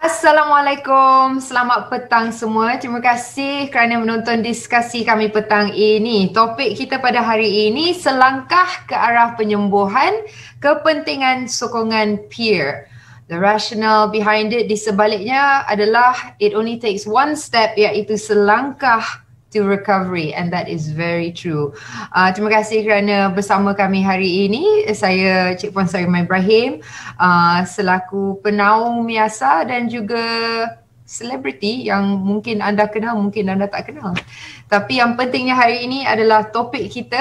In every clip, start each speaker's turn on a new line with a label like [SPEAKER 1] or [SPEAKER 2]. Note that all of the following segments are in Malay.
[SPEAKER 1] Assalamualaikum, selamat petang semua. Terima kasih kerana menonton diskusi kami petang ini. Topik kita pada hari ini, selangkah ke arah penyembuhan, kepentingan sokongan peer. The rationale behind it di sebaliknya adalah it only takes one step, iaitu selangkah to recovery, and that is very true. Terima kasih kerana bersama kami hari ini. Saya Cik Puan Sarimah Ibrahim, selaku penaung Miasa dan juga selebriti yang mungkin anda kenal, mungkin anda tak kenal. Tapi yang pentingnya hari ini adalah topik kita.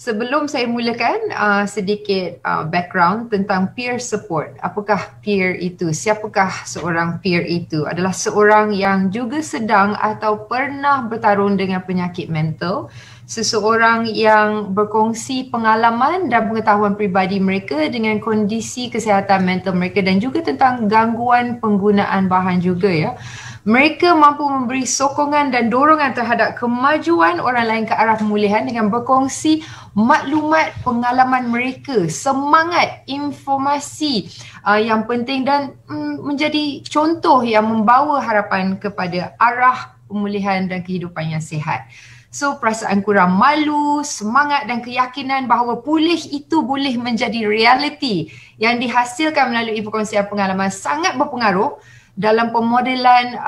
[SPEAKER 1] Sebelum saya mulakan, sedikit background tentang peer support. Apakah peer itu? Siapakah seorang peer itu? Adalah seorang yang juga sedang atau pernah bertarung dengan penyakit mental, seseorang yang berkongsi pengalaman dan pengetahuan peribadi mereka dengan kondisi kesihatan mental mereka dan juga tentang gangguan penggunaan bahan juga ya. Mereka mampu memberi sokongan dan dorongan terhadap kemajuan orang lain ke arah pemulihan dengan berkongsi maklumat pengalaman mereka, semangat, informasi yang penting dan menjadi contoh yang membawa harapan kepada arah pemulihan dan kehidupan yang sihat. So, perasaan kurang malu, semangat dan keyakinan bahawa pulih itu boleh menjadi realiti yang dihasilkan melalui perkongsian pengalaman sangat berpengaruh dalam pemodelan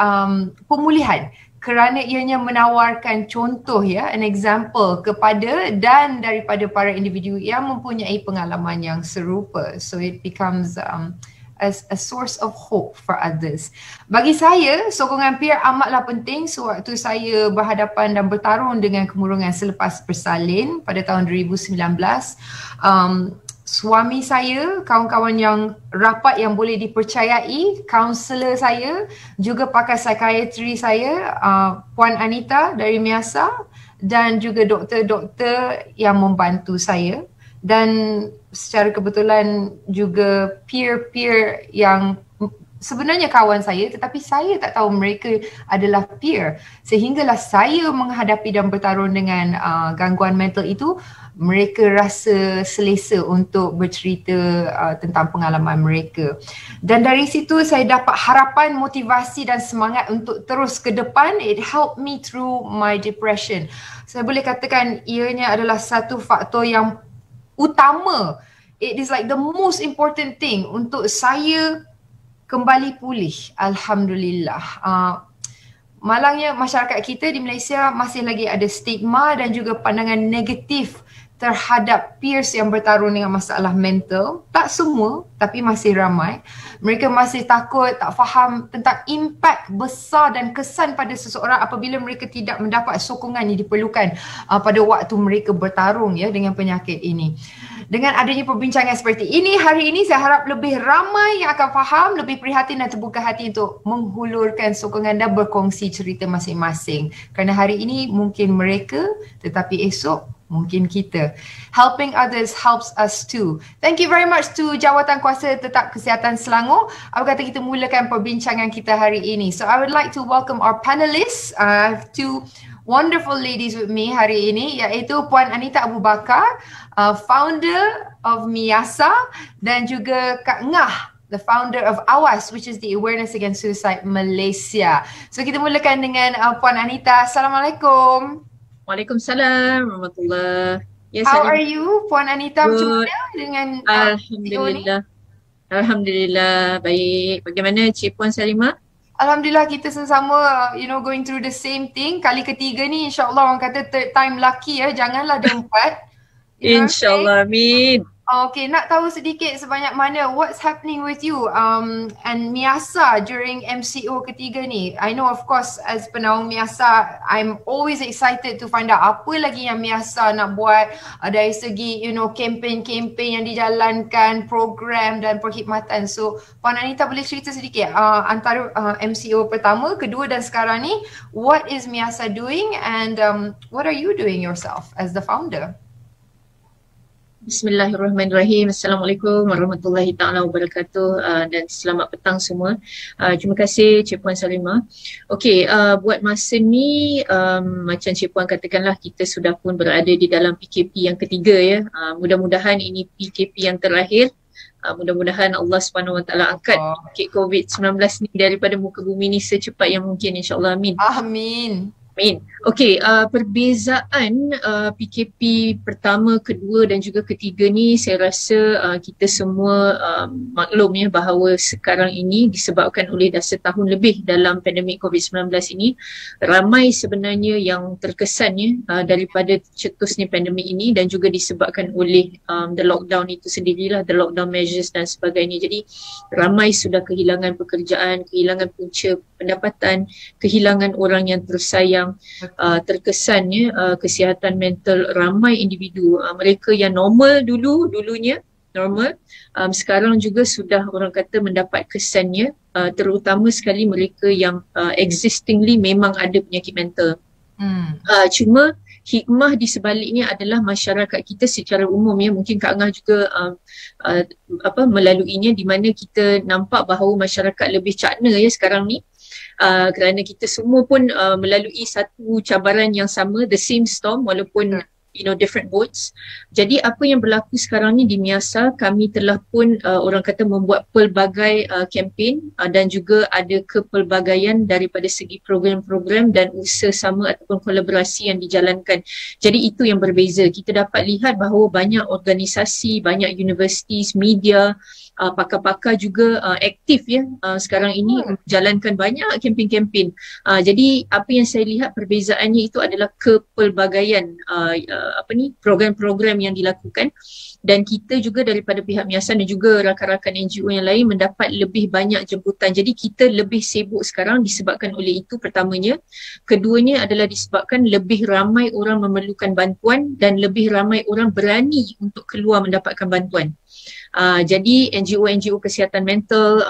[SPEAKER 1] pemulihan kerana ianya menawarkan contoh ya, an example kepada dan daripada para individu yang mempunyai pengalaman yang serupa. So it becomes as a source of hope for others. Bagi saya, sokongan peer amatlah penting sewaktu saya berhadapan dan bertarung dengan kemurungan selepas bersalin pada tahun 2019. Suami saya, kawan-kawan yang rapat yang boleh dipercayai, kaunselor saya, juga pakar psikiatri saya, Puan Anita dari Miasa dan juga doktor-doktor yang membantu saya dan secara kebetulan juga peer-peer yang sebenarnya kawan saya tetapi saya tak tahu mereka adalah peer sehinggalah saya menghadapi dan bertarung dengan gangguan mental itu. Mereka rasa selesa untuk bercerita tentang pengalaman mereka. Dan dari situ saya dapat harapan, motivasi dan semangat untuk terus ke depan. It helped me through my depression. Saya boleh katakan ianya adalah satu faktor yang utama. It is like the most important thing untuk saya kembali pulih. Alhamdulillah. Malangnya masyarakat kita di Malaysia masih lagi ada stigma dan juga pandangan negatif terhadap peers yang bertarung dengan masalah mental. Tak semua, tapi masih ramai. Mereka masih takut, tak faham tentang impak besar dan kesan pada seseorang apabila mereka tidak mendapat sokongan yang diperlukan pada waktu mereka bertarung ya dengan penyakit ini. Dengan adanya perbincangan seperti ini, hari ini saya harap lebih ramai yang akan faham, lebih prihatin dan terbuka hati untuk menghulurkan sokongan dan berkongsi cerita masing-masing. Kerana hari ini mungkin mereka, tetapi esok mungkin kita. Helping others helps us too. Thank you very much to Jawatan Kuasa Tetap Kesihatan Selangor. Apa kata kita mulakan perbincangan kita hari ini. So I would like to welcome our panelists. I have two wonderful ladies with me hari ini, iaitu Puan Anita Abu Bakar, founder of Miasa, dan juga Kak Ngah, the founder of AWAS, which is the Awareness Against Suicide Malaysia. So kita mulakan dengan Puan Anita. Assalamualaikum.
[SPEAKER 2] Waalaikumsalam warahmatullahi.
[SPEAKER 1] Yes, how are you, Puan Anita? Macam mana dengan
[SPEAKER 2] Alhamdulillah. Alhamdulillah, baik. Bagaimana Cik Puan Sarimah?
[SPEAKER 1] Alhamdulillah kita sama-sama going through the same thing. Kali ketiga ni insya-Allah orang kata third time lucky ya. Janganlah ada empat.
[SPEAKER 2] InsyaAllah, amin.
[SPEAKER 1] Okay, nak tahu sedikit sebanyak mana what's happening with you and Miasa during MCO ketiga ni. I know of course as penaung Miasa, I'm always excited to find out apa lagi yang Miasa nak buat dari segi campaign-campaign yang dijalankan, program dan perkhidmatan. So Puan Anita boleh cerita sedikit antara MCO pertama, kedua dan sekarang ni, what is Miasa doing and what are you doing yourself as the founder?
[SPEAKER 2] Bismillahirrahmanirrahim. Assalamualaikum warahmatullahi taala wabarakatuh dan selamat petang semua. Terima kasih Cik Puan Sarimah. Okey, buat masa ni macam Cik Puan katakanlah, kita sudah pun berada di dalam PKP yang ketiga ya. Mudah-mudahan ini PKP yang terakhir Mudah-mudahan Allah SWT angkat penyakit COVID-19 ni daripada muka bumi ni secepat yang mungkin, insyaAllah. Amin.
[SPEAKER 1] Amin.
[SPEAKER 2] Amin. Okey, perbezaan PKP pertama, kedua dan juga ketiga ni saya rasa kita semua maklum ya bahawa sekarang ini disebabkan oleh dah setahun lebih dalam pandemik COVID-19 ini, ramai sebenarnya yang terkesan ya daripada cetusnya pandemik ini, dan juga disebabkan oleh the lockdown itu sendirilah, the lockdown measures dan sebagainya. Jadi ramai sudah kehilangan pekerjaan, kehilangan punca pendapatan, kehilangan orang yang tersayang, terkesannya kesihatan mental ramai individu, mereka yang dulunya normal, sekarang juga sudah orang kata mendapat kesannya, terutama sekali mereka yang existingly memang ada penyakit mental. Cuma hikmah di sebaliknya adalah masyarakat kita secara umum ya, mungkin Kak Angah juga melaluinya, di mana kita nampak bahawa masyarakat lebih cakna ya sekarang ni. Kerana kita semua pun melalui satu cabaran yang sama, the same storm, walaupun different boats. Jadi apa yang berlaku sekarang ni di MIASA, kami telah pun orang kata membuat pelbagai kempen dan juga ada kepelbagaian daripada segi program-program dan usaha sama ataupun kolaborasi yang dijalankan. Jadi itu yang berbeza. Kita dapat lihat bahawa banyak organisasi, banyak universitis, media, pakar-pakar juga aktif ya sekarang ini menjalankan banyak kempen-kempen. Jadi apa yang saya lihat perbezaannya itu adalah kepelbagaian program-program yang dilakukan, dan kita juga daripada pihak MIASA dan juga rakan-rakan NGO yang lain mendapat lebih banyak jemputan. Jadi kita lebih sibuk sekarang disebabkan oleh itu pertamanya. Keduanya adalah disebabkan lebih ramai orang memerlukan bantuan dan lebih ramai orang berani untuk keluar mendapatkan bantuan. Jadi NGO kesihatan mental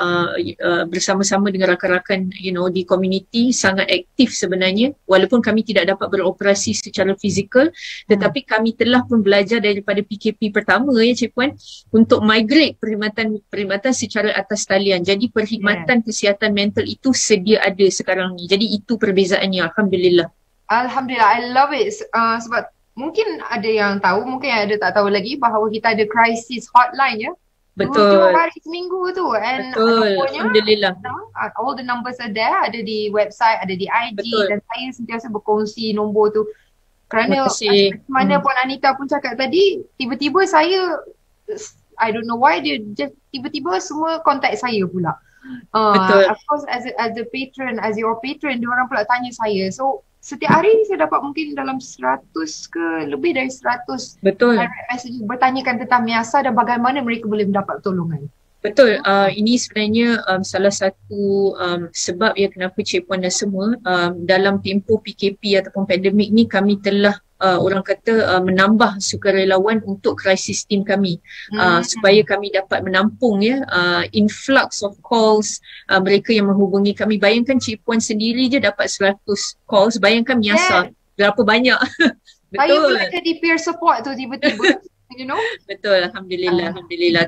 [SPEAKER 2] bersama-sama dengan rakan-rakan di community sangat aktif sebenarnya, walaupun kami tidak dapat beroperasi secara fizikal, tetapi kami telah pun belajar daripada PKP pertama ya Cik Puan untuk migrate perkhidmatan secara atas talian. Jadi perkhidmatan kesihatan mental itu sedia ada sekarang ni. Jadi itu perbezaannya, alhamdulillah.
[SPEAKER 1] Alhamdulillah, I love it. Sebab mungkin ada yang tahu, mungkin ada tak tahu lagi bahawa kita ada crisis hotline ya.
[SPEAKER 2] Betul.
[SPEAKER 1] 7 hari seminggu tu, and
[SPEAKER 2] alhamdulillah.
[SPEAKER 1] All the numbers are there, ada di website, ada di IG. Betul. Dan saya sentiasa berkongsi nombor tu. Kerana mana Puan Anita pun cakap tadi, tiba-tiba saya, I don't know why, dia just tiba-tiba semua kontak saya pula.
[SPEAKER 2] Betul.
[SPEAKER 1] Of course as a patron, as your patron, dia orang pula tanya saya. So setiap hari saya dapat mungkin dalam 100 ke lebih dari 100 direct message bertanyakan tentang MIASA dan bagaimana mereka boleh mendapat pertolongan.
[SPEAKER 2] Betul, ini sebenarnya salah satu sebab ya kenapa Cik Puan dan semua dalam tempoh PKP ataupun pandemik ni kami telah orang kata menambah sukarelawan untuk crisis team kami supaya kami dapat menampung ya influx of calls mereka yang menghubungi kami. Bayangkan Cik Puan sendiri je dapat 100 calls, bayangkan MIASA berapa banyak. Betul.
[SPEAKER 1] Saya pula jadi peer support tu tiba-tiba. You know?
[SPEAKER 2] Betul, alhamdulillah.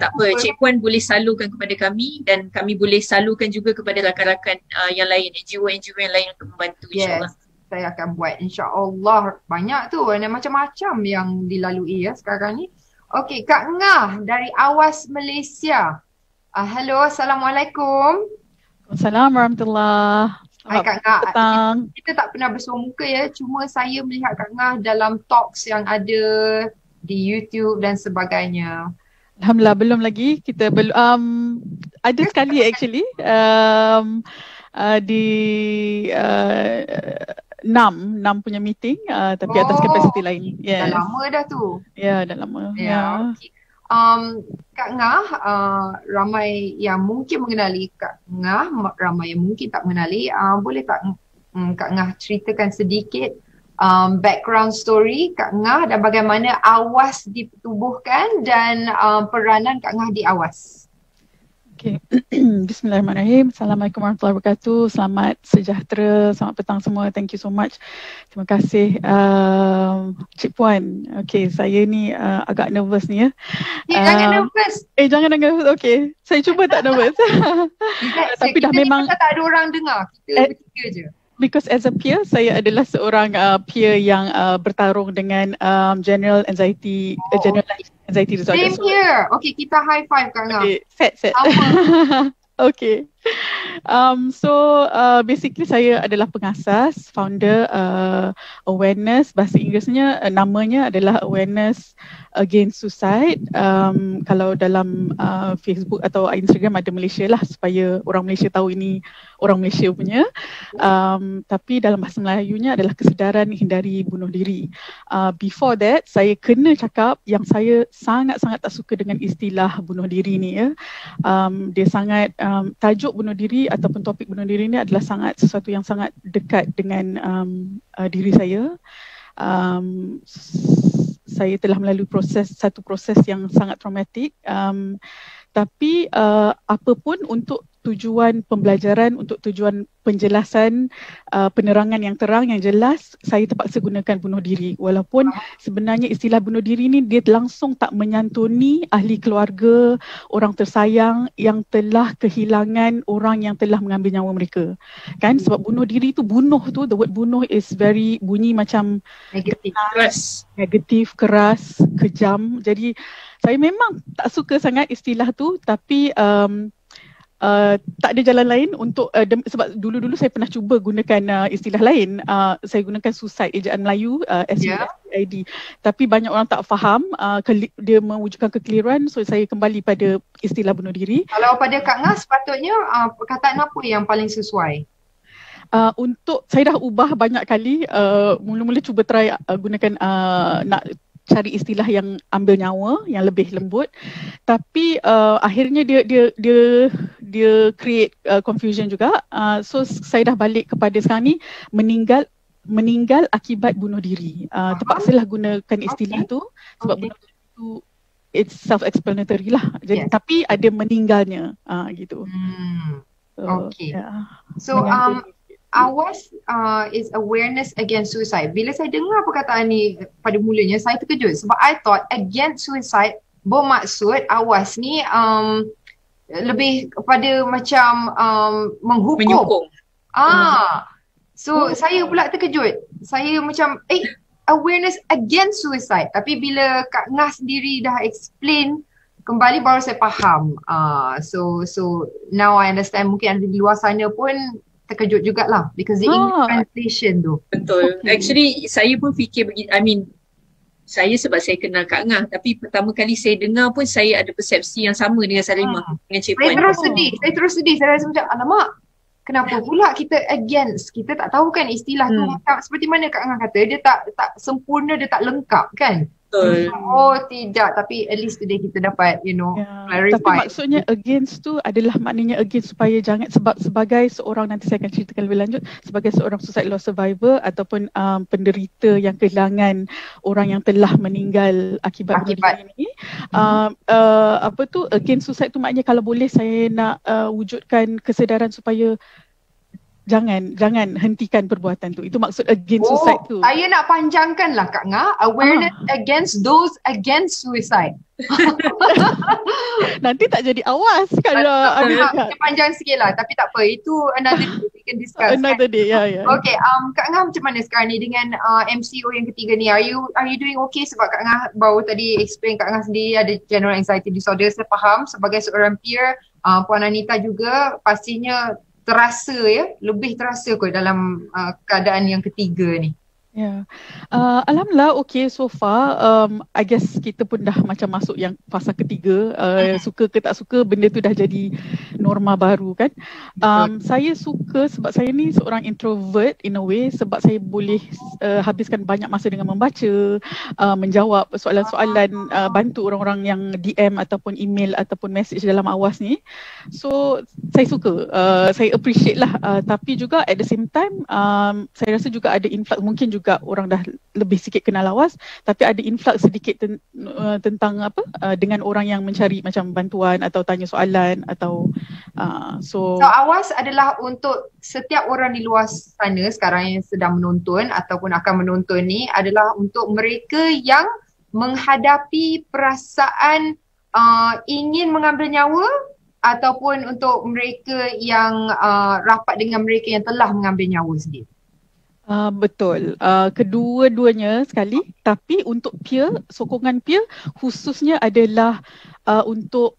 [SPEAKER 2] Tak apa, Cik Puan boleh salurkan kepada kami dan kami boleh salurkan juga kepada rakan-rakan yang lain, NGO yang lain untuk membantu, insyaAllah.
[SPEAKER 1] Saya akan buat, insyaAllah. Banyak tu, macam-macam yang dilalui ya sekarang ni. Okey, Kak Ngah dari Awas Malaysia. Hello, Assalamualaikum.
[SPEAKER 3] Assalamualaikum warahmatullahi.
[SPEAKER 1] Hai Kak Ngah, kita tak pernah bersua muka ya, cuma saya melihat Kak Ngah dalam talks yang ada di YouTube dan sebagainya.
[SPEAKER 3] Alhamdulillah, belum lagi. Kita belum ada sekali actually di 6 punya meeting tapi atas kapasiti lain.
[SPEAKER 1] Dah lama dah tu.
[SPEAKER 3] Ya, dah lama.
[SPEAKER 1] Okay. Kak Ngah, ramai yang mungkin mengenali Kak Ngah, ramai yang mungkin tak mengenali. Boleh tak Kak Ngah ceritakan sedikit background story Kak Ngah dan bagaimana Awas ditubuhkan dan peranan Kak Ngah di Awas?
[SPEAKER 3] Okay. Bismillahirrahmanirrahim. Assalamualaikum warahmatullahi wabarakatuh. Selamat sejahtera, selamat petang semua. Thank you so much. Terima kasih Cik Puan. Okay, saya ni agak nervous ni ya.
[SPEAKER 1] Jangan nervous.
[SPEAKER 3] Jangan nervous. Okay, saya cuba tak nervous. Tapi dah memang
[SPEAKER 1] kita tak ada orang dengar. Kita bertiga je.
[SPEAKER 3] Because as a peer, saya adalah seorang peer yang bertarung dengan general anxiety disorder.
[SPEAKER 1] Same here. Okay, kita high five Kak Ngah.
[SPEAKER 3] Okay, set.
[SPEAKER 1] Sama.
[SPEAKER 3] Okay. Basically saya adalah pengasas, founder awareness, bahasa Inggerisnya namanya adalah Awareness Against Suicide. Kalau dalam Facebook atau Instagram ada Malaysia lah, supaya orang Malaysia tahu ini orang Malaysia punya. Tapi dalam bahasa Melayunya adalah kesedaran hindari bunuh diri. Before that, saya kena cakap yang saya sangat-sangat tak suka dengan istilah bunuh diri ni ya. Dia sangat tajuk bunuh diri ataupun topik bunuh diri ni adalah sesuatu yang sangat dekat dengan diri saya. Saya telah melalui satu proses yang sangat traumatik, tapi apapun untuk tujuan pembelajaran, untuk tujuan penjelasan, penerangan yang terang, yang jelas, saya terpaksa gunakan bunuh diri. Walaupun sebenarnya istilah bunuh diri ni dia langsung tak menyantuni ahli keluarga, orang tersayang yang telah kehilangan orang yang telah mengambil nyawa mereka. Kan, sebab bunuh diri tu, the word bunuh is very bunyi macam negatif, keras, kejam. Jadi saya memang tak suka sangat istilah tu, tapi tak ada jalan lain untuk sebab dulu-dulu saya pernah cuba gunakan istilah lain. Saya gunakan suicide, ejaan Melayu, SUICID. Tapi banyak orang tak faham, dia mewujudkan kekeliruan, so saya kembali pada istilah bunuh diri.
[SPEAKER 1] Kalau pada Kak Ngah sepatutnya perkataan apa yang paling sesuai?
[SPEAKER 3] Untuk saya dah ubah banyak kali, mula-mula cuba try gunakan nak cari istilah yang ambil nyawa, yang lebih lembut, tapi akhirnya dia create confusion juga. So saya dah balik kepada sekarang ni meninggal akibat bunuh diri. Terpaksalah gunakan istilah tu sebab bunuh diri tu it's self-explanatory lah. Jadi tapi ada meninggalnya gitu.
[SPEAKER 1] So AWAS is awareness against suicide. Bila saya dengar perkataan ni pada mulanya, saya terkejut sebab I thought against suicide bermaksud AWAS ni lebih kepada macam menghukum. So saya pula terkejut. Saya macam awareness against suicide. Tapi bila Kak Ngah sendiri dah explain kembali baru saya faham. So now I understand. Mungkin ada di luar sana pun terkejut jugalah because the English translation tu.
[SPEAKER 2] Betul. Actually saya pun fikir begini, saya sebab saya kenal Kak Ngah, tapi pertama kali saya dengar pun saya ada persepsi yang sama dengan Salimah, dengan Cik Puan.
[SPEAKER 1] Saya terus sedih. Saya rasa macam alamak, kenapa pula kita against? Kita tak tahu kan istilah tu macam seperti mana Kak Ngah kata, dia tak sempurna, dia tak lengkap kan?
[SPEAKER 2] Betul.
[SPEAKER 1] Oh tidak, tapi at least today kita dapat clarify.
[SPEAKER 3] Tapi maksudnya against tu adalah maknanya against supaya jangan, sebab sebagai seorang, nanti saya akan ceritakan lebih lanjut, sebagai seorang suicide loss survivor ataupun penderita yang kehilangan orang yang telah meninggal akibat bunuh diri ni, against suicide tu maknanya kalau boleh saya nak wujudkan kesedaran supaya jangan hentikan perbuatan tu. Itu maksud against suicide tu.
[SPEAKER 1] Saya nak panjangkan lah Kak Ngah, awareness against those against suicide.
[SPEAKER 3] Nanti tak jadi awas kalau
[SPEAKER 1] panjang sikit lah, tapi tak apa, itu another day we can discuss.
[SPEAKER 3] Another day,
[SPEAKER 1] Okay, Kak Ngah macam mana sekarang ni dengan MCO yang ketiga ni? Are you doing okay? Sebab Kak Ngah baru tadi explain, Kak Ngah sendiri ada general anxiety disorder. Saya faham sebagai seorang peer, Puan Anita juga pastinya terasa lebih terasa kot dalam keadaan yang ketiga ni.
[SPEAKER 3] Alhamdulillah okay so far. I guess kita pun dah macam masuk yang fasa ketiga. Suka ke tak suka, benda tu dah jadi norma baru kan. Saya suka sebab saya ni seorang introvert in a way, sebab saya boleh habiskan banyak masa dengan membaca, menjawab soalan-soalan, bantu orang-orang yang DM ataupun email ataupun message dalam AWAS ni. So saya suka, saya appreciate lah. Tapi juga at the same time saya rasa juga ada influx, mungkin juga orang dah lebih sikit kenal AWAS, tapi ada influx sedikit tentang dengan orang yang mencari macam bantuan atau tanya soalan atau so
[SPEAKER 1] AWAS adalah untuk setiap orang di luar sana sekarang yang sedang menonton ataupun akan menonton ni, adalah untuk mereka yang menghadapi perasaan ingin mengambil nyawa ataupun untuk mereka yang rapat dengan mereka yang telah mengambil nyawa sendiri?
[SPEAKER 3] Betul. Kedua-duanya sekali, tapi untuk peer, sokongan peer khususnya adalah untuk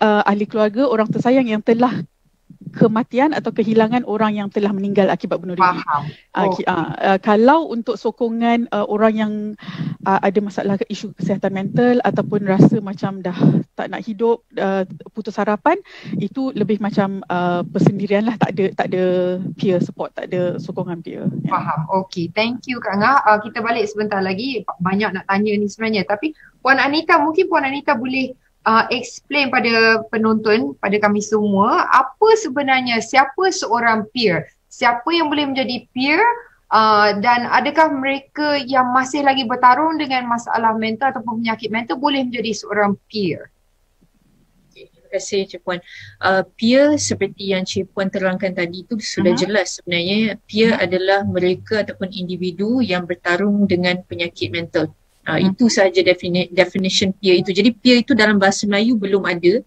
[SPEAKER 3] ahli keluarga, orang tersayang yang telah kematian atau kehilangan orang yang telah meninggal akibat bunuh diri. Kalau untuk sokongan orang yang ada masalah isu kesihatan mental ataupun rasa macam dah tak nak hidup, putus harapan, itu lebih macam persendirian lah, tak ada peer support, tak ada sokongan peer.
[SPEAKER 1] Faham. Okay, thank you Kak Ngah. Kita balik sebentar lagi, banyak nak tanya ni sebenarnya, tapi Puan Anita, mungkin Puan Anita boleh explain pada penonton, pada kami semua, apa sebenarnya, siapa seorang peer? Siapa yang boleh menjadi peer? Dan adakah mereka yang masih lagi bertarung dengan masalah mental ataupun penyakit mental boleh menjadi seorang peer?
[SPEAKER 2] Terima kasih Cik Puan. Peer seperti yang Cik Puan terangkan tadi itu sudah jelas sebenarnya. Peer adalah mereka ataupun individu yang bertarung dengan penyakit mental. Itu sahaja definition peer itu. Jadi peer itu dalam bahasa Melayu belum ada.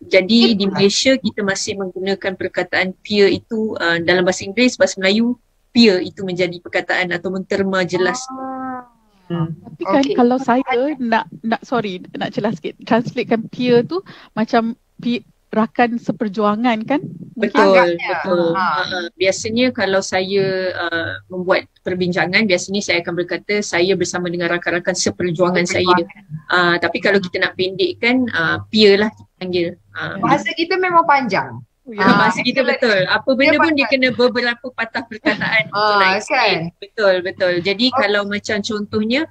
[SPEAKER 2] Jadi di Malaysia kita masih menggunakan perkataan peer itu dalam bahasa Inggeris, bahasa Melayu peer itu menjadi perkataan atau terma jelas.
[SPEAKER 3] Tapi kan kalau saya nak jelas sikit, translatekan peer tu macam rakan seperjuangan kan?
[SPEAKER 2] Betul. Biasanya kalau saya membuat perbincangan, biasanya saya akan berkata saya bersama dengan rakan-rakan seperjuangan saya. Tapi kalau kita nak pendekkan, peer lah kita panggil.
[SPEAKER 1] Bahasa kita memang panjang.
[SPEAKER 2] Bahasa kita betul. Apa benda pun dia kena beberapa patah perkataan.
[SPEAKER 1] Kan?
[SPEAKER 2] Betul. Jadi kalau macam contohnya,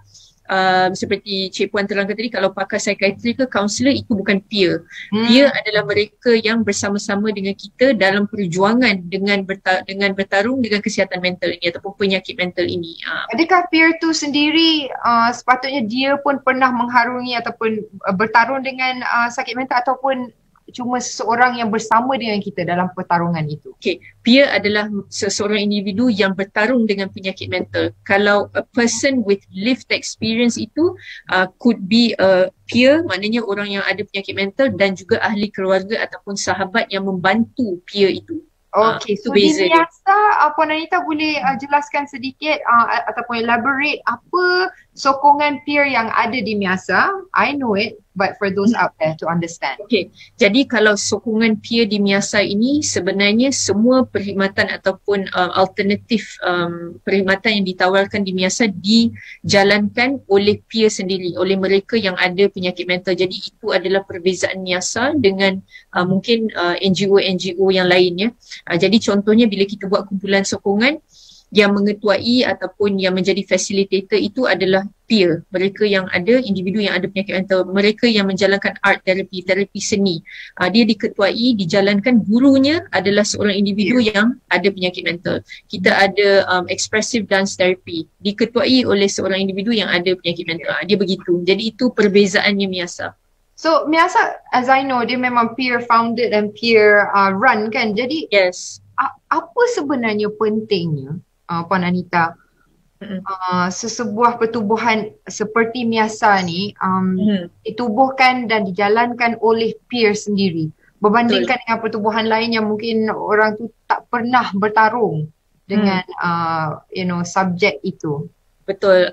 [SPEAKER 2] seperti Cik Puan terangkan tadi, kalau pakar psikiatri ke kaunselor itu bukan peer. Peer adalah mereka yang bersama-sama dengan kita dalam perjuangan dengan bertarung dengan kesihatan mental ini ataupun penyakit mental ini.
[SPEAKER 1] Adakah peer tu sendiri sepatutnya dia pun pernah mengharungi ataupun bertarung dengan sakit mental ataupun cuma seseorang yang bersama dengan kita dalam pertarungan itu?
[SPEAKER 2] Okay, peer adalah seseorang individu yang bertarung dengan penyakit mental. Kalau a person with lived experience itu could be a peer, maknanya orang yang ada penyakit mental, dan juga ahli keluarga ataupun sahabat yang membantu peer itu.
[SPEAKER 1] Okay, so di Miasa, Puan Anita boleh jelaskan sedikit ataupun elaborate apa sokongan peer yang ada di Miasa? I know it, but for those out there to understand.
[SPEAKER 2] Okay, jadi kalau sokongan peer di Miasa ini sebenarnya semua perkhidmatan ataupun alternatif perkhidmatan yang ditawarkan di Miasa dijalankan oleh peer sendiri, oleh mereka yang ada penyakit mental. Jadi itu adalah perbezaan Miasa dengan mungkin NGO-NGO yang lainnya. Jadi contohnya bila kita buat kumpulan sokongan, yang mengetuai ataupun yang menjadi facilitator itu adalah peer, mereka yang ada, individu yang ada penyakit mental, mereka yang menjalankan art therapy, terapi seni. Dia diketuai, dijalankan, gurunya adalah seorang individu yang ada penyakit mental. Kita ada expressive dance therapy, diketuai oleh seorang individu yang ada penyakit mental. Dia begitu. Jadi itu perbezaannya Miasa.
[SPEAKER 1] So Miasa, as I know, dia memang peer founded dan peer run kan? Jadi
[SPEAKER 2] yes.
[SPEAKER 1] Apa sebenarnya pentingnya Puan Anita, sesebuah pertubuhan seperti Miasa ni ditubuhkan dan dijalankan oleh peer sendiri berbandingkan dengan pertubuhan lain yang mungkin orang tu tak pernah bertarung dengan subjek itu?
[SPEAKER 2] Betul,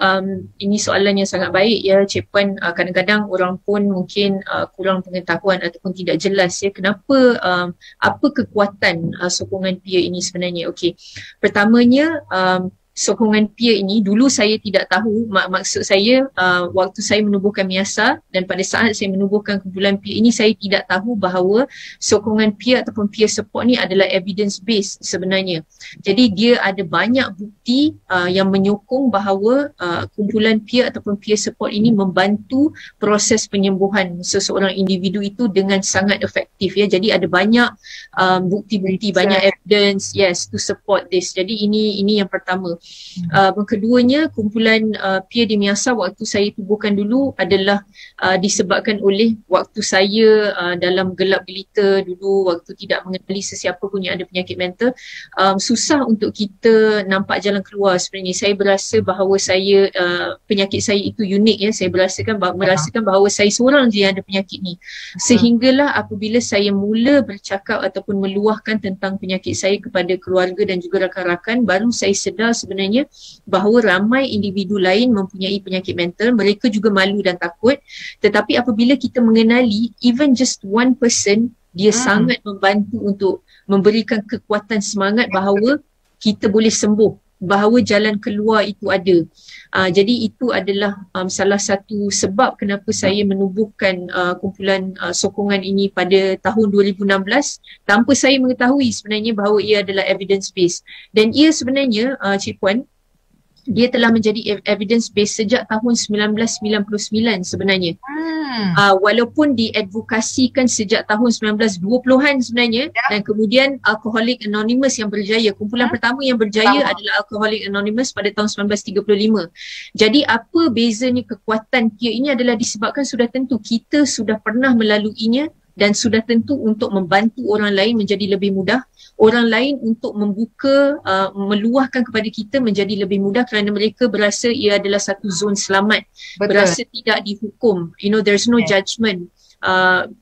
[SPEAKER 2] ini soalan yang sangat baik ya Cik Puan. Kadang-kadang orang pun mungkin kurang pengetahuan ataupun tidak jelas ya kenapa, apa kekuatan sokongan peer ini sebenarnya. Okey, pertamanya sokongan peer ini dulu saya tidak tahu, maksud saya waktu saya menubuhkan Miasa dan pada saat saya menubuhkan kumpulan peer ini, saya tidak tahu bahawa sokongan peer ataupun peer support ni adalah evidence based sebenarnya. Jadi dia ada banyak bukti yang menyokong bahawa kumpulan peer ataupun peer support ini membantu proses penyembuhan seseorang individu itu dengan sangat efektif ya. Jadi ada banyak bukti-bukti, banyak evidence to support this. Jadi ini yang pertama. Keduanya, kumpulan peer di Miasa waktu saya tubuhkan dulu adalah disebabkan oleh waktu saya dalam gelap gelita dulu, waktu tidak mengenali sesiapa pun yang ada penyakit mental, susah untuk kita nampak jalan keluar sebenarnya. Saya berasa bahawa saya, penyakit saya itu unik ya, saya merasakan bahawa saya seorang je yang ada penyakit ni. Sehinggalah apabila saya mula bercakap ataupun meluahkan tentang penyakit saya kepada keluarga dan juga rakan-rakan, baru saya sedar sebenarnya bahawa ramai individu lain mempunyai penyakit mental, mereka juga malu dan takut. Tetapi apabila kita mengenali even just one person, dia sangat membantu untuk memberikan kekuatan semangat bahawa kita boleh sembuh, bahawa jalan keluar itu ada. Jadi itu adalah salah satu sebab kenapa saya menubuhkan kumpulan sokongan ini pada tahun 2016 tanpa saya mengetahui sebenarnya bahawa ia adalah evidence based. Dan ia sebenarnya Cik Puan, dia telah menjadi evidence based sejak tahun 1999 sebenarnya. Walaupun diadvokasikan sejak tahun 1920-an sebenarnya, dan kemudian Alcoholics Anonymous yang berjaya, kumpulan pertama yang berjaya adalah Alcoholics Anonymous pada tahun 1935. Jadi apa bezanya kekuatan peer ini adalah disebabkan sudah tentu kita sudah pernah melaluinya dan sudah tentu untuk membantu orang lain menjadi lebih mudah, orang lain untuk membuka, meluahkan kepada kita menjadi lebih mudah kerana mereka berasa ia adalah satu zon selamat. Berasa tidak dihukum, there's no judgment.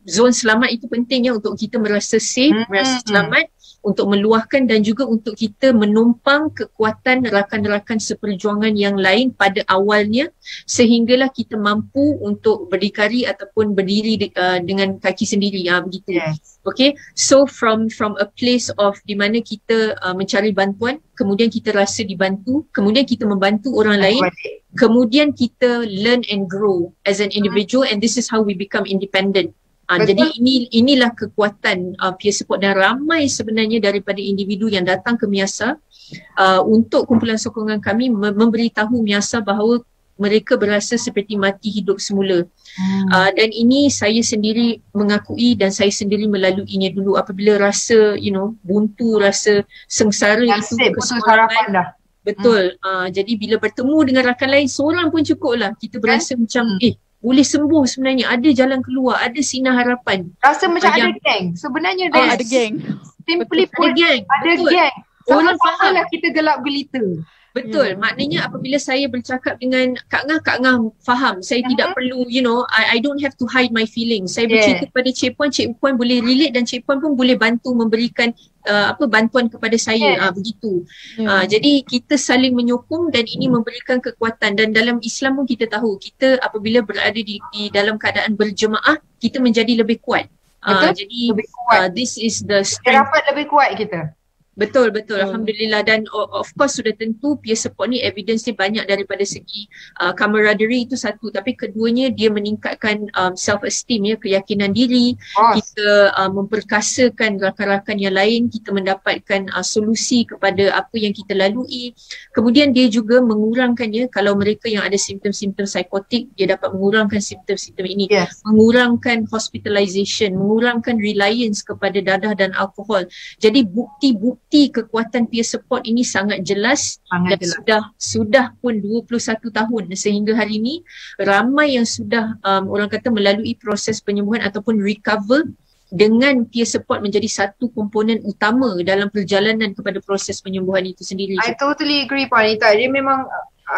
[SPEAKER 2] Zon selamat itu pentingnya untuk kita merasa safe, merasa selamat, untuk meluahkan dan juga untuk kita menumpang kekuatan rakan-rakan seperjuangan yang lain pada awalnya, sehinggalah kita mampu untuk berdikari ataupun berdiri dengan kaki sendiri, begitu. Okay, so from a place of di mana kita mencari bantuan, kemudian kita rasa dibantu, kemudian kita membantu orang lain, kemudian kita learn and grow as an individual, and this is how we become independent. Jadi inilah kekuatan peer support, dan ramai sebenarnya daripada individu yang datang ke Miasa untuk kumpulan sokongan kami memberitahu Miasa bahawa mereka berasa seperti mati hidup semula. Dan ini saya sendiri mengakui dan saya sendiri melaluinya dulu apabila rasa buntu, rasa sengsara
[SPEAKER 1] yang
[SPEAKER 2] itu
[SPEAKER 1] putus harapan dah.
[SPEAKER 2] Betul. Jadi bila bertemu dengan rakan lain, seorang pun cukup lah. Kita berasa macam boleh sembuh sebenarnya, ada jalan keluar, ada sinar harapan.
[SPEAKER 1] Rasa macam ada geng. Sebenarnya
[SPEAKER 3] ada geng.
[SPEAKER 1] Simply put, ada geng. Orang faham lah kita gelap gelita.
[SPEAKER 2] Betul. Maknanya apabila saya bercakap dengan Kak Ngah faham. Saya tidak perlu, I don't have to hide my feelings. Saya bercerita kepada Cik Puan boleh relate dan Cik Puan pun boleh bantu memberikan bantuan kepada saya. Begitu. Jadi kita saling menyokong dan ini memberikan kekuatan. Dan dalam Islam pun kita tahu, kita apabila berada di dalam keadaan berjemaah, kita menjadi lebih kuat. Jadi lebih kuat. This is the strength.
[SPEAKER 1] Dapat lebih kuat kita.
[SPEAKER 2] Betul. Alhamdulillah. Dan of course sudah tentu peer support ni evidence dia banyak daripada segi camaraderie itu satu, tapi keduanya dia meningkatkan self esteem, keyakinan diri. Kita memperkasakan rakan-rakan yang lain, kita mendapatkan solusi kepada apa yang kita lalui. Kemudian dia juga mengurangkannya, kalau mereka yang ada simptom-simptom psikotik, dia dapat mengurangkan simptom-simptom ini. Mengurangkan hospitalization, mengurangkan reliance kepada dadah dan alkohol. Jadi bukti kekuatan peer support ini sangat jelas, sudah pun 21 tahun sehingga hari ini. Ramai yang sudah orang kata melalui proses penyembuhan ataupun recover dengan peer support menjadi satu komponen utama dalam perjalanan kepada proses penyembuhan itu sendiri.
[SPEAKER 1] I totally agree Puan Anita. Dia memang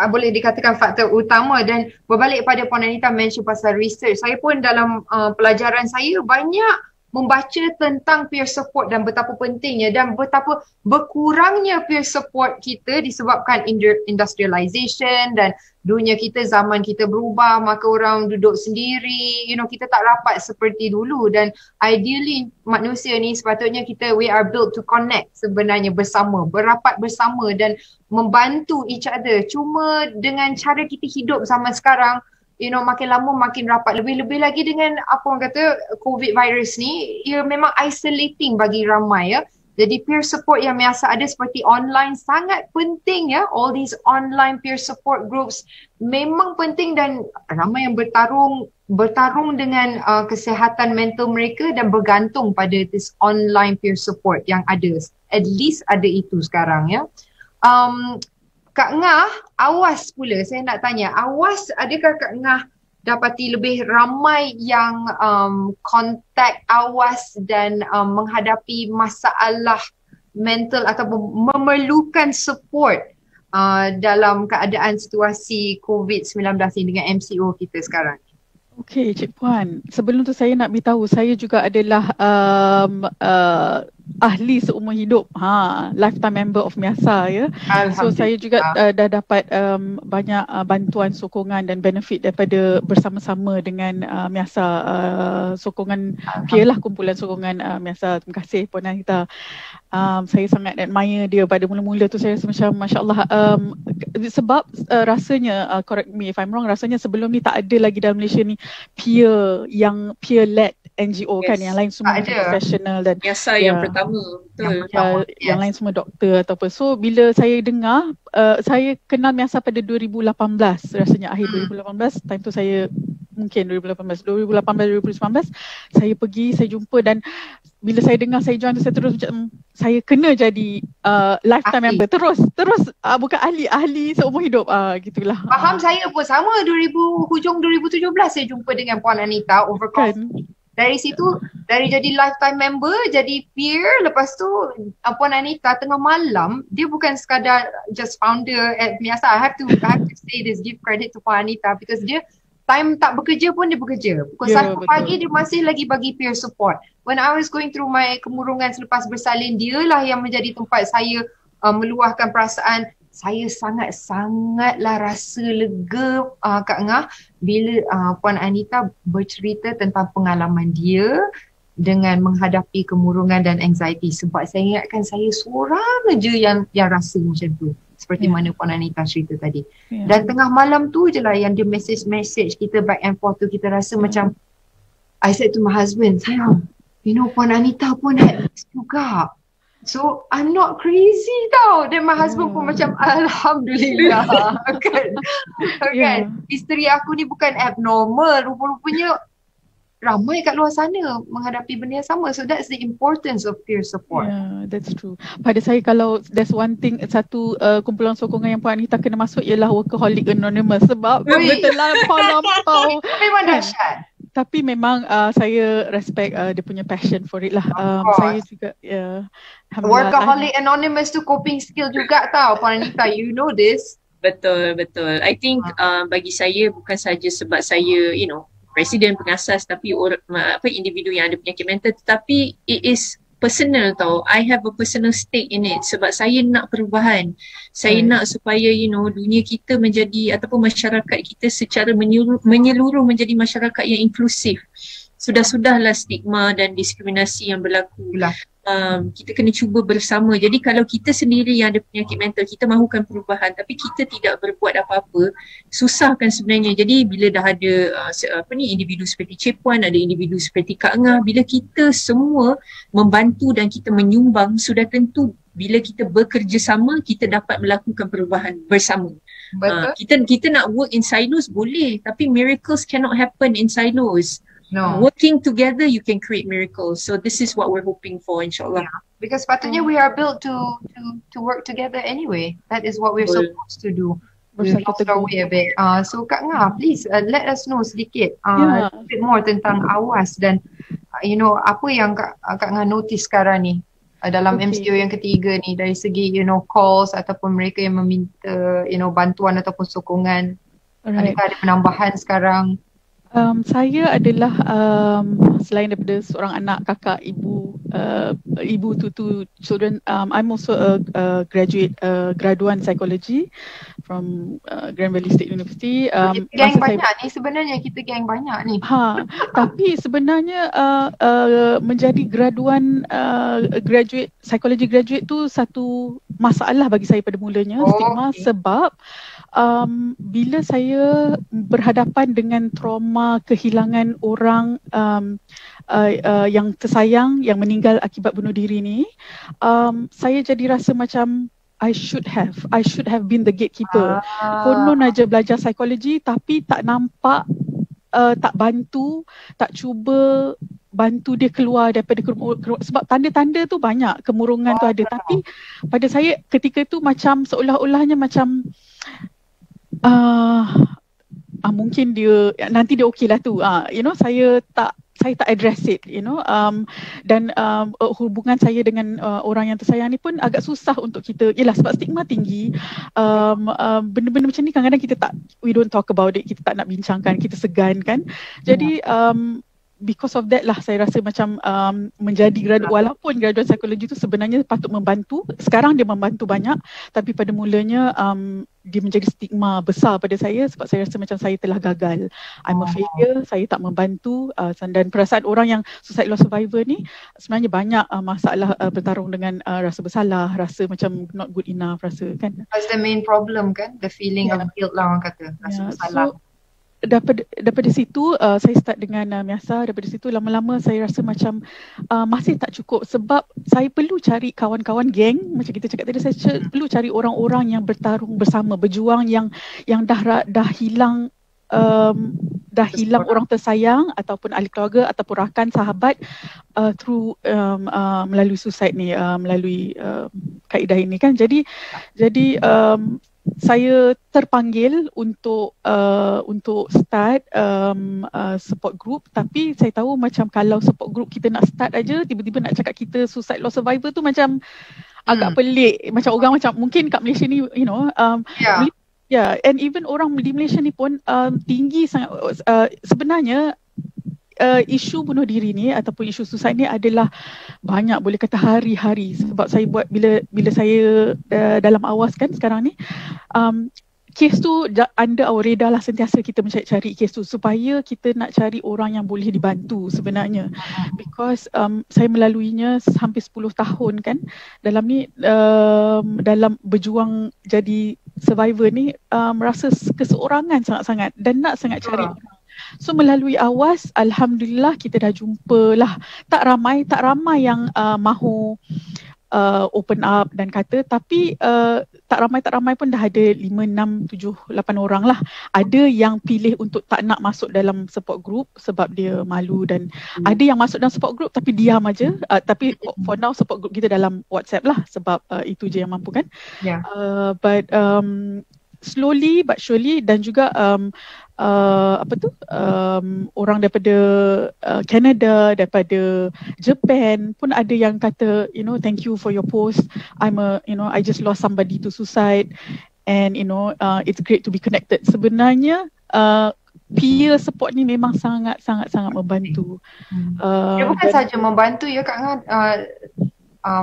[SPEAKER 1] boleh dikatakan faktor utama, dan berbalik pada Puan Anita mention pasal research. Saya pun dalam pelajaran saya banyak membaca tentang peer support dan betapa pentingnya dan betapa berkurangnya peer support kita disebabkan industrialization dan dunia kita, zaman kita berubah, maka orang duduk sendiri, kita tak rapat seperti dulu. Dan ideally manusia ni sepatutnya we are built to connect sebenarnya bersama, berapat bersama dan membantu each other. Cuma dengan cara kita hidup zaman sekarang, makin lama makin rapat, lebih-lebih lagi dengan apa orang kata COVID virus ni, ia memang isolating bagi ramai ya. Jadi peer support yang biasa ada seperti online sangat penting ya. All these online peer support groups memang penting, dan ramai yang bertarung dengan kesihatan mental mereka dan bergantung pada this online peer support yang ada. At least ada itu sekarang ya. Kak Ngah, awas pula saya nak tanya, awas adakah Kak Ngah dapati lebih ramai yang kontak awas dan menghadapi masalah mental ataupun memerlukan support dalam keadaan situasi COVID-19 ini dengan MCO kita sekarang?
[SPEAKER 3] Okey, Cik Puan. Sebelum tu saya nak beritahu, saya juga adalah ahli seumur hidup, lifetime member of MIASA ya. So saya juga dah dapat banyak bantuan, sokongan dan benefit daripada bersama-sama dengan MIASA, sokongan peer lah, kumpulan sokongan MIASA. Terima kasih Puan Anita. Saya sangat admire dia pada mula-mula tu. Saya rasa macam Masya Allah, sebab rasanya, correct me if I'm wrong, rasanya sebelum ni tak ada lagi dalam Malaysia ni peer-led NGO kan, yang lain semua profesional dan
[SPEAKER 2] MIASA yang pertama, betul.
[SPEAKER 3] Yang lain semua doktor atau apa. So bila saya dengar, saya kenal MIASA pada 2018, rasanya akhir 2018, time tu saya mungkin 2018, 2019 saya pergi, saya jumpa, dan bila saya dengar saya join tu, saya terus macam saya kena jadi lifetime member terus bukan ahli seumur hidup, gitulah.
[SPEAKER 1] Faham. Saya pun sama, hujung 2017 saya jumpa dengan Puan Anita over coffee. Dari situ, dari jadi lifetime member, jadi peer, lepas tu Puan Anita tengah malam, dia bukan sekadar just founder at MIASA. I have to say this, give credit to Puan Anita, because dia time tak bekerja pun dia bekerja. Pukul 1 pagi dia masih lagi bagi peer support. When I was going through my kemurungan selepas bersalin, dialah yang menjadi tempat saya meluahkan perasaan. Saya sangatlah rasa lega, Kak Ngah, bila Puan Anita bercerita tentang pengalaman dia dengan menghadapi kemurungan dan anxiety. Sebab saya ingatkan saya seorang je yang rasa macam tu. Seperti mana Puan Anita cerita tadi. Dan tengah malam tu je lah yang dia message kita back and forth tu, kita rasa macam, I said to my husband, sayang, you know Puan Anita pun had this juga. So I'm not crazy tau. Dan my husband pun macam Alhamdulillah. kan? Isteri aku ni bukan abnormal. Rupa-rupanya ramai kat luar sana menghadapi benda yang sama. So that's the importance of peer support.
[SPEAKER 3] Yeah, that's true. Pada saya, kalau there's one thing, satu kumpulan sokongan yang Puan Anita kena masuk ialah Workaholic Anonymous. Sebab terlampau.
[SPEAKER 1] Memang dahsyat.
[SPEAKER 3] Tapi memang saya respect dia punya passion for it lah. Saya juga
[SPEAKER 1] Workaholic Anonymous tu coping skill juga tau Puan Anita, you know this.
[SPEAKER 2] Betul. I think bagi saya, bukan saja sebab saya presiden pengasas, tapi individu yang ada penyakit mental, tetapi it is personal tau. I have a personal stake in it sebab saya nak perubahan. Saya nak supaya dunia kita menjadi, ataupun masyarakat kita secara menyeluruh menjadi masyarakat yang inklusif. Sudahlah stigma dan diskriminasi yang berlaku. Kita kena cuba bersama. Jadi kalau kita sendiri yang ada penyakit mental, kita mahukan perubahan tapi kita tidak berbuat apa-apa, susah kan sebenarnya. Jadi bila dah ada individu seperti Cik Puan, ada individu seperti Kak Ngah, bila kita semua membantu dan kita menyumbang, sudah tentu bila kita bekerjasama, kita dapat melakukan perubahan bersama. Kita nak work in silos boleh, tapi miracles cannot happen in silos.
[SPEAKER 1] No.
[SPEAKER 2] Working together, you can create miracles. So this is what we're hoping for, insyaAllah.
[SPEAKER 1] Because patutnya we are built to work together anyway. That is what we're supposed to do. We've lost our way a bit. So Kak Ngah, please let us know sedikit a bit more tentang awas dan apa yang Kak Ngah notice sekarang ni dalam MCO yang ketiga ni, dari segi calls ataupun mereka yang meminta bantuan ataupun sokongan. Adakah ada penambahan sekarang?
[SPEAKER 3] Saya adalah selain daripada seorang anak, kakak, ibu to two children, I'm also a graduan psychology from Grand Valley State University.
[SPEAKER 1] Geng banyak ni sebenarnya, kita geng banyak ni.
[SPEAKER 3] Tapi sebenarnya menjadi graduate psychology graduate tu satu masalah bagi saya pada mulanya, stigma, sebab bila saya berhadapan dengan trauma kehilangan orang yang tersayang yang meninggal akibat bunuh diri ni, saya jadi rasa macam I should have been the gatekeeper. Konon aja belajar psikologi tapi tak nampak, tak bantu, tak cuba bantu dia keluar daripada sebab tanda-tanda tu banyak, kemurungan tu ada, tapi pada saya ketika tu macam seolah-olahnya macam mungkin dia nanti dia okey lah tu, saya tak address it, dan hubungan saya dengan orang yang tersayang ni pun agak susah untuk kita, yelah sebab stigma tinggi. Benda-benda macam ni kadang-kadang kita we don't talk about it, kita tak nak bincangkan, kita segan kan. Jadi because of that lah saya rasa macam menjadi walaupun graduan psikologi tu sebenarnya patut membantu, sekarang dia membantu banyak, tapi pada mulanya dia menjadi stigma besar pada saya sebab saya rasa macam saya telah gagal, I'm a failure, saya tak membantu, dan perasaan orang yang suicide loss survivor ni sebenarnya banyak masalah, bertarung dengan rasa bersalah, rasa macam not good enough, rasa kan.
[SPEAKER 1] That's the main problem kan, the feeling of guilt lah orang kata, rasa bersalah.
[SPEAKER 3] So, daripada situ saya start dengan Miasa. Daripada situ lama-lama saya rasa macam masih tak cukup sebab saya perlu cari kawan-kawan geng, macam kita cakap tadi, saya perlu cari orang-orang yang bertarung bersama, berjuang yang dah hilang orang tersayang ataupun ahli keluarga ataupun rakan sahabat through melalui suicide ni, melalui kaedah ini kan. Jadi saya terpanggil untuk start support group, tapi saya tahu macam kalau support group kita nak start aja tiba-tiba nak cakap kita suicide loss survivor tu macam agak pelik, macam orang macam mungkin kat Malaysia ni and even orang di Malaysia ni pun tinggi sangat. Sebenarnya isu bunuh diri ni ataupun isu suicide ni adalah banyak, boleh kata hari-hari, sebab saya buat bila saya dalam awas kan sekarang ni, kes tu under our radar lah, sentiasa kita mencari kes tu supaya kita nak cari orang yang boleh dibantu sebenarnya, because saya melaluinya hampir 10 tahun kan dalam ni, dalam berjuang jadi survivor ni, merasa keseorangan sangat-sangat dan nak sangat cari orang. So melalui awas, alhamdulillah kita dah jumpa lah, tak ramai yang mahu open up dan kata, tapi tak ramai pun dah ada 5, 6, 7, 8 orang lah. Ada yang pilih untuk tak nak masuk dalam support group sebab dia malu, dan ada yang masuk dalam support group tapi diam aja. Tapi for now support group kita dalam WhatsApp lah sebab itu je yang mampu kan. But slowly but surely, dan juga orang daripada Canada, daripada Japan pun ada yang kata, thank you for your post, I just lost somebody to suicide, and it's great to be connected. Sebenarnya peer support ni memang sangat membantu.
[SPEAKER 1] Dia bukan saja membantu ya Kak Ngah,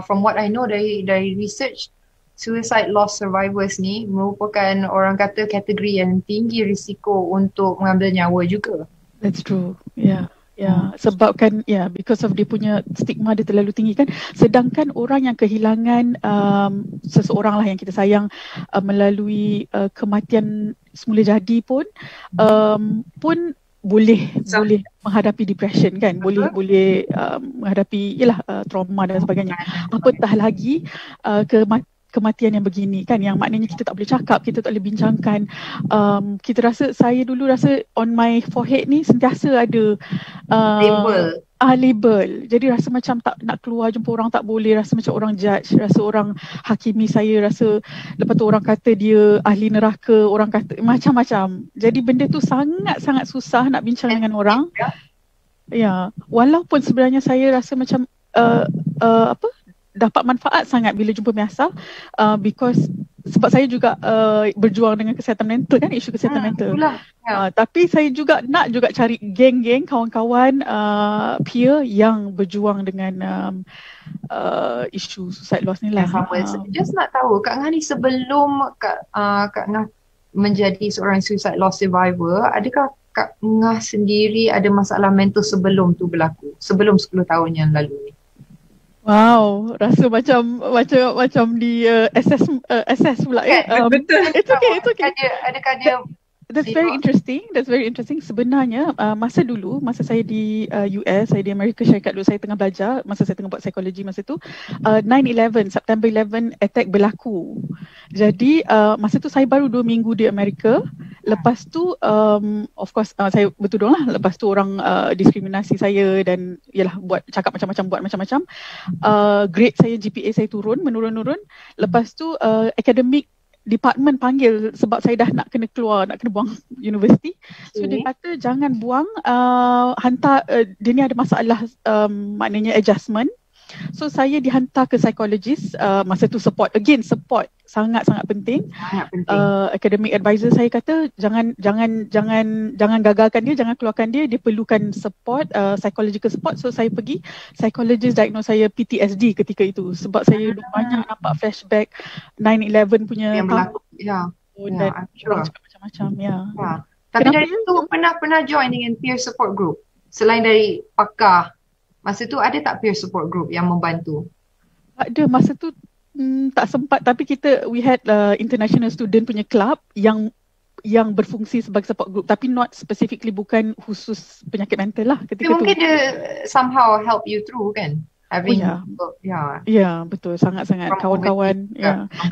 [SPEAKER 1] from what I know dari research, suicide loss survivors ni merupakan orang kata kategori yang tinggi risiko untuk mengambil nyawa juga.
[SPEAKER 3] That's true. Yeah. Sebab kan because of dia punya stigma dia terlalu tinggi kan. Sedangkan orang yang kehilangan seseorang lah yang kita sayang melalui kematian semula jadi pun boleh menghadapi depression kan, boleh menghadapi trauma dan sebagainya. Apatah lagi kematian yang begini kan, yang maknanya kita tak boleh cakap, kita tak boleh bincangkan. Kita rasa, saya dulu rasa on my forehead ni sentiasa ada label. Jadi rasa macam tak nak keluar jumpa orang, tak boleh, rasa macam orang judge, rasa orang hakimi saya, rasa lepas tu orang kata dia ahli neraka, orang kata macam-macam. Jadi benda tu sangat susah nak bincang dengan orang. Walaupun sebenarnya saya rasa macam dapat manfaat sangat bila jumpa Miasa, because sebab saya juga berjuang dengan kesihatan mental kan, isu kesihatan mental. Tapi saya juga nak cari geng-geng, kawan-kawan peer yang berjuang dengan isu suicide loss ni lah.
[SPEAKER 1] Just nak tahu Kak Ngah ni, sebelum Kak Ngah menjadi seorang suicide loss survivor, adakah Kak Ngah sendiri ada masalah mental sebelum tu berlaku, sebelum 10 tahun yang lalu ni?
[SPEAKER 3] Wow, rasa macam di assess pula kan.
[SPEAKER 1] Betul.
[SPEAKER 3] It's okay.
[SPEAKER 1] Adakah dia
[SPEAKER 3] That's very interesting. That's very interesting. Sebenarnya masa dulu, masa saya di US, saya di Amerika Syarikat dulu, saya tengah belajar, masa saya tengah buat psikologi masa tu, 9/11, September 11 attack berlaku. Jadi masa tu saya baru 2 minggu di Amerika. Lepas tu of course saya bertudung lah. Lepas tu orang diskriminasi saya dan yalah buat cakap macam-macam, buat macam-macam. Grade saya, GPA saya menurun. Lepas tu academic department panggil sebab saya dah nak kena keluar, nak kena buang universiti. So dia kata jangan buang, hantar, dia ni ada masalah maknanya adjustment. So saya dihantar ke psychologist, masa tu support sangat-sangat penting. Academic advisor saya kata jangan gagalkan dia, jangan keluarkan dia, dia perlukan support, psychological support. So saya pergi, psychologist diagnose saya PTSD ketika itu sebab saya banyak nampak flashback 9/11 punya
[SPEAKER 1] yang berlaku.
[SPEAKER 3] dan orang cakap macam-macam.
[SPEAKER 1] Tapi dari tu pernah join dengan peer support group selain dari pakar. Masa tu ada tak peer support group yang membantu?
[SPEAKER 3] Ada, masa tu tak sempat, tapi we had international student punya club yang berfungsi sebagai support group, tapi not specifically, bukan khusus penyakit mental lah ketika tu.
[SPEAKER 1] Mungkin dia somehow help you through kan? Having
[SPEAKER 3] betul, sangat-sangat kawan-kawan.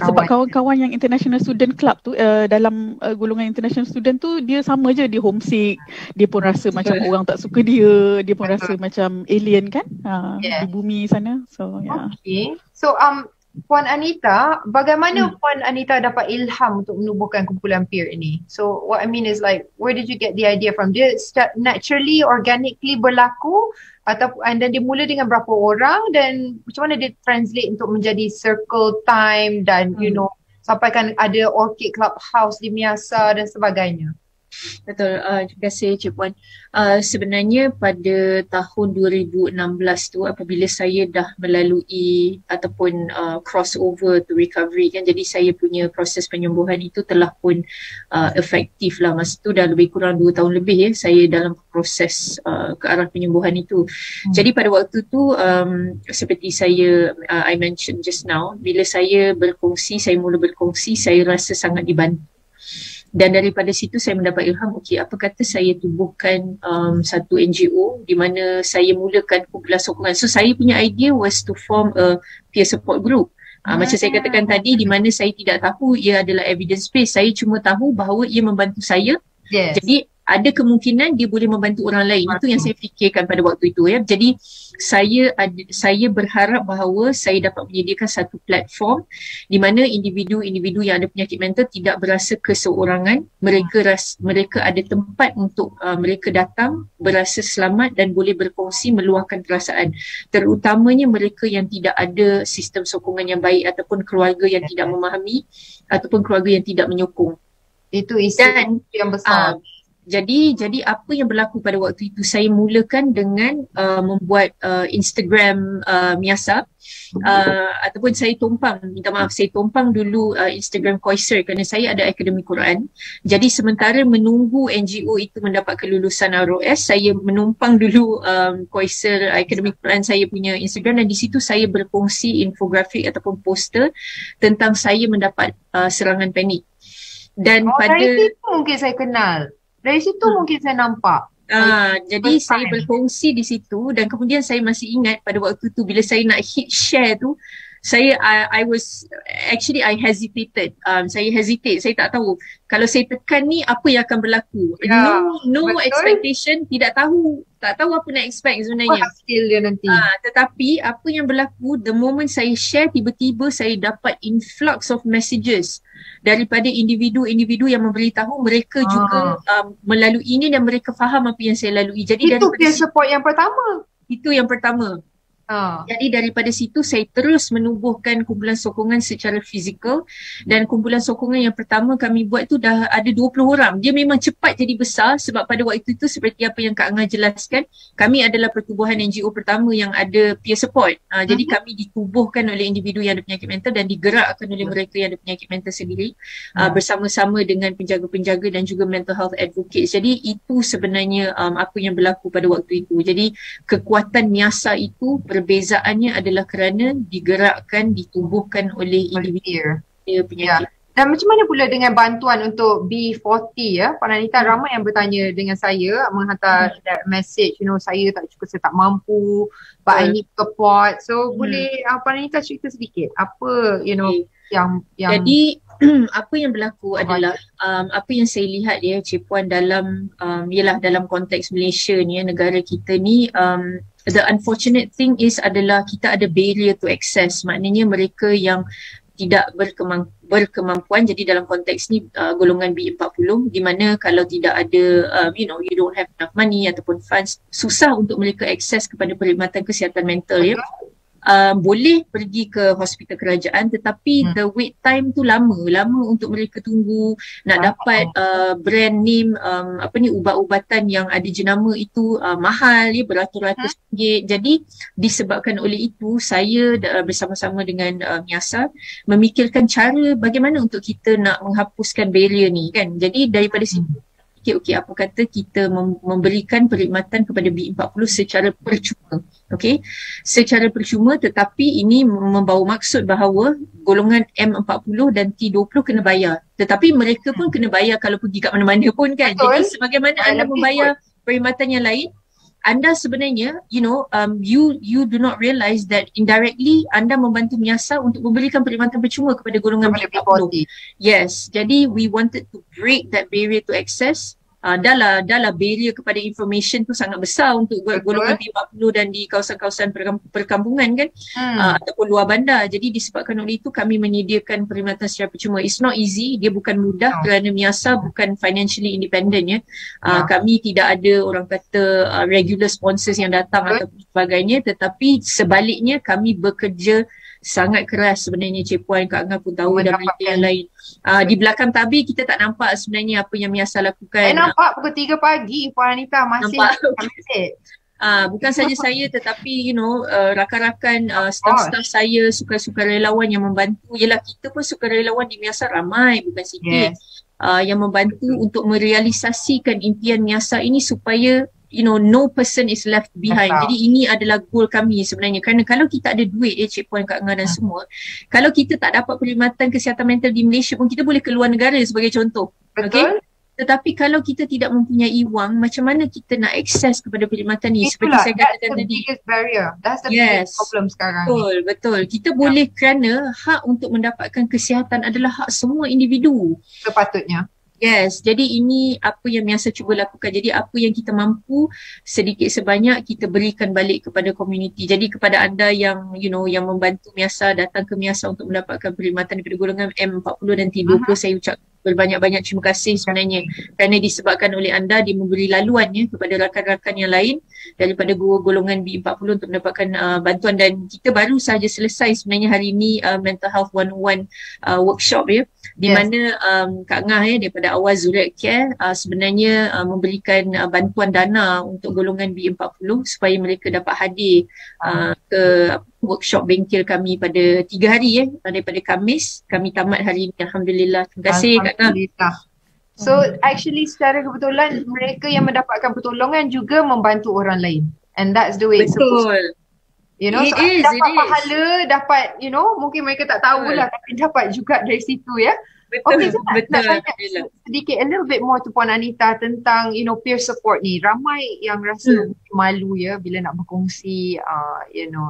[SPEAKER 3] Sebab kawan-kawan yang international student club tu, dalam golongan international student tu, dia sama je, dia homesick, dia pun rasa macam orang tak suka dia pun rasa macam alien kan di bumi sana. So
[SPEAKER 1] Okay. So Puan Anita, bagaimana Puan Anita dapat ilham untuk menubuhkan kumpulan peer ini? So what I mean is like, where did you get the idea from? Dia naturally, organically berlaku atau and then dia mula dengan berapa orang dan macam mana dia translate untuk menjadi circle time dan you know, sampai kan ada Orchid Clubhouse di Miasa dan sebagainya?
[SPEAKER 2] Betul, terima kasih Cik Puan. Sebenarnya pada tahun 2016 tu apabila saya dah melalui ataupun crossover to recovery kan, jadi saya punya proses penyembuhan itu telah pun efektif lah. Masa tu dah lebih kurang 2 tahun lebih saya dalam proses ke arah penyembuhan itu. Jadi pada waktu tu seperti saya I mentioned just now, bila saya mula berkongsi, saya rasa sangat dibantu. Dan daripada situ saya mendapat ilham, okey, apa kata saya tubuhkan satu NGO di mana saya mulakan kumpulan sokongan. So saya punya idea was to form a peer support group. Macam saya katakan tadi, di mana saya tidak tahu ia adalah evidence based. Saya cuma tahu bahawa ia membantu saya. Jadi ada kemungkinan dia boleh membantu orang lain. Itu yang saya fikirkan pada waktu itu ya. Jadi saya berharap bahawa saya dapat menyediakan satu platform di mana individu-individu yang ada penyakit mental tidak berasa keseorangan. Mereka ada tempat untuk mereka datang, berasa selamat dan boleh berkongsi, meluahkan perasaan. Terutamanya mereka yang tidak ada sistem sokongan yang baik ataupun keluarga yang tidak memahami ataupun keluarga yang tidak menyokong.
[SPEAKER 1] Itu isu yang besar.
[SPEAKER 2] Jadi apa yang berlaku pada waktu itu, saya mulakan dengan membuat Instagram Miasa, ataupun saya tumpang dulu Instagram Khoiser kerana saya ada Akademi Quran. Jadi sementara menunggu NGO itu mendapat kelulusan ROS, saya menumpang dulu Khoiser Akademi Quran saya punya Instagram, dan di situ saya berkongsi infografik ataupun poster tentang saya mendapat serangan panik. Dan
[SPEAKER 1] dari situ mungkin saya kenal. Dari situ mungkin saya nampak.
[SPEAKER 2] Jadi saya berkongsi di situ dan kemudian saya masih ingat pada waktu tu bila saya nak hit share tu, I hesitated. Saya hesitate. Saya tak tahu kalau saya tekan ni apa yang akan berlaku. No expectation, tak tahu apa nak expect sebenarnya.
[SPEAKER 1] Hasil dia nanti.
[SPEAKER 2] Tetapi apa yang berlaku, the moment saya share, tiba-tiba saya dapat influx of messages daripada individu-individu yang memberitahu mereka juga melalui ini dan mereka faham apa yang saya lalui. Jadi
[SPEAKER 1] itu peer support yang pertama.
[SPEAKER 2] Itu yang pertama. Jadi daripada situ saya terus menubuhkan kumpulan sokongan secara fizikal, dan kumpulan sokongan yang pertama kami buat tu dah ada 20 orang. Dia memang cepat jadi besar sebab pada waktu itu seperti apa yang Kak Angah jelaskan, kami adalah pertubuhan NGO pertama yang ada peer support. Jadi kami ditubuhkan oleh individu yang ada penyakit mental dan digerakkan oleh mereka yang ada penyakit mental sendiri, bersama-sama dengan penjaga-penjaga dan juga mental health advocates. Jadi itu sebenarnya apa yang berlaku pada waktu itu. Jadi kekuatan Miasa itu perbezaannya adalah kerana digerakkan, ditubuhkan oleh individu penyakit.
[SPEAKER 1] Dan macam mana pula dengan bantuan untuk B40 ya? Puan Anita, ramai yang bertanya dengan saya, menghantar message, saya tak cukup, saya tak mampu, but I need support. So boleh Puan Anita cerita sedikit apa yang
[SPEAKER 2] Jadi apa yang berlaku adalah apa yang saya lihat ya Cik Puan dalam ialah dalam konteks Malaysia ni, negara kita ni, the unfortunate thing is adalah kita ada barrier to access. Maknanya mereka yang tidak berkemampuan, jadi dalam konteks ni golongan B40, di mana kalau tidak ada you don't have enough money ataupun funds, susah untuk mereka akses kepada perkhidmatan kesihatan mental ya. Boleh pergi ke hospital kerajaan, tetapi the wait time tu lama untuk mereka tunggu nak dapat brand name ubat-ubatan yang ada jenama itu mahal ya, beratus-ratus ringgit. Jadi disebabkan oleh itu saya bersama-sama dengan Miasa memikirkan cara bagaimana untuk kita nak menghapuskan barrier ni kan. Jadi daripada situ okey, apa kata kita memberikan perkhidmatan kepada B40 secara percuma. Okey, secara percuma, tetapi ini membawa maksud bahawa golongan M40 dan T20 kena bayar. Tetapi mereka pun kena bayar kalau pergi kat mana-mana pun kan. Jadi sebagaimana anda membayar perkhidmatan yang lain, anda sebenarnya you do not realize that indirectly anda membantu Miasa untuk memberikan perkhidmatan percuma kepada golongan B40. Yes, jadi we wanted to break that barrier to access. Dah lah barrier kepada information tu sangat besar untuk golongan B40 dan di kawasan-kawasan perkampungan kan, ataupun luar bandar. Jadi disebabkan oleh itu kami menyediakan perkhidmatan secara percuma. It's not easy, dia bukan mudah kerana Miasa bukan financially independent ya. Kami tidak ada orang kata regular sponsors yang datang atau sebagainya, tetapi sebaliknya kami bekerja sangat keras sebenarnya. Cik Puan, Kak Angah pun tahu dan mereka yang lain. Di belakang tabir kita tak nampak sebenarnya apa yang Miasa lakukan.
[SPEAKER 1] Nampak pukul 3 pagi Puan Anita masih
[SPEAKER 2] bukan saja saya tetapi rakan-rakan staff-staff saya, sukarelawan yang membantu. Yelah, kita pun sukarelawan di Miasa ramai, bukan sikit. Yang membantu untuk merealisasikan impian Miasa ini supaya no person is left behind. Jadi ini adalah goal kami sebenarnya, kerana kalau kita ada duit Cik Puan, Kak Angah dan semua, kalau kita tak dapat perkhidmatan kesihatan mental di Malaysia pun kita boleh keluar negara sebagai contoh. Okay? Tetapi kalau kita tidak mempunyai wang, macam mana kita nak akses kepada perkhidmatan ni? Seperti saya katakan tadi,
[SPEAKER 1] biggest barrier. That's the biggest problem sekarang.
[SPEAKER 2] Betul. Kita boleh kerana hak untuk mendapatkan kesihatan adalah hak semua individu.
[SPEAKER 1] Sepatutnya.
[SPEAKER 2] Yes, jadi ini apa yang Miasa cuba lakukan. Jadi apa yang kita mampu, sedikit sebanyak kita berikan balik kepada komuniti. Jadi kepada anda yang yang membantu Miasa, datang ke Miasa untuk mendapatkan perkhidmatan daripada golongan M40 dan T20, saya ucap berbanyak-banyak terima kasih sebenarnya, kerana disebabkan oleh anda dia memberi laluan kepada rakan-rakan yang lain daripada golongan B40 untuk mendapatkan bantuan. Dan kita baru sahaja selesai sebenarnya hari ini Mental Health 101 workshop di mana Kak Ngah daripada awal Zuriat Care sebenarnya memberikan bantuan dana untuk golongan B40 supaya mereka dapat hadir ke workshop bengkel kami pada 3 hari daripada Khamis. Kami tamat hari ini, alhamdulillah. Terima kasih Kak Ngah.
[SPEAKER 1] So actually secara kebetulan mereka yang mendapatkan pertolongan juga membantu orang lain, and that's the way it's supposed to. Dapat pahala, dapat mungkin mereka tak tahulah, tapi dapat juga dari situ ya.
[SPEAKER 2] Betul,
[SPEAKER 1] nak tanya sedikit a little bit more to Puan Anita tentang peer support ni. Ramai yang rasa malu bila nak berkongsi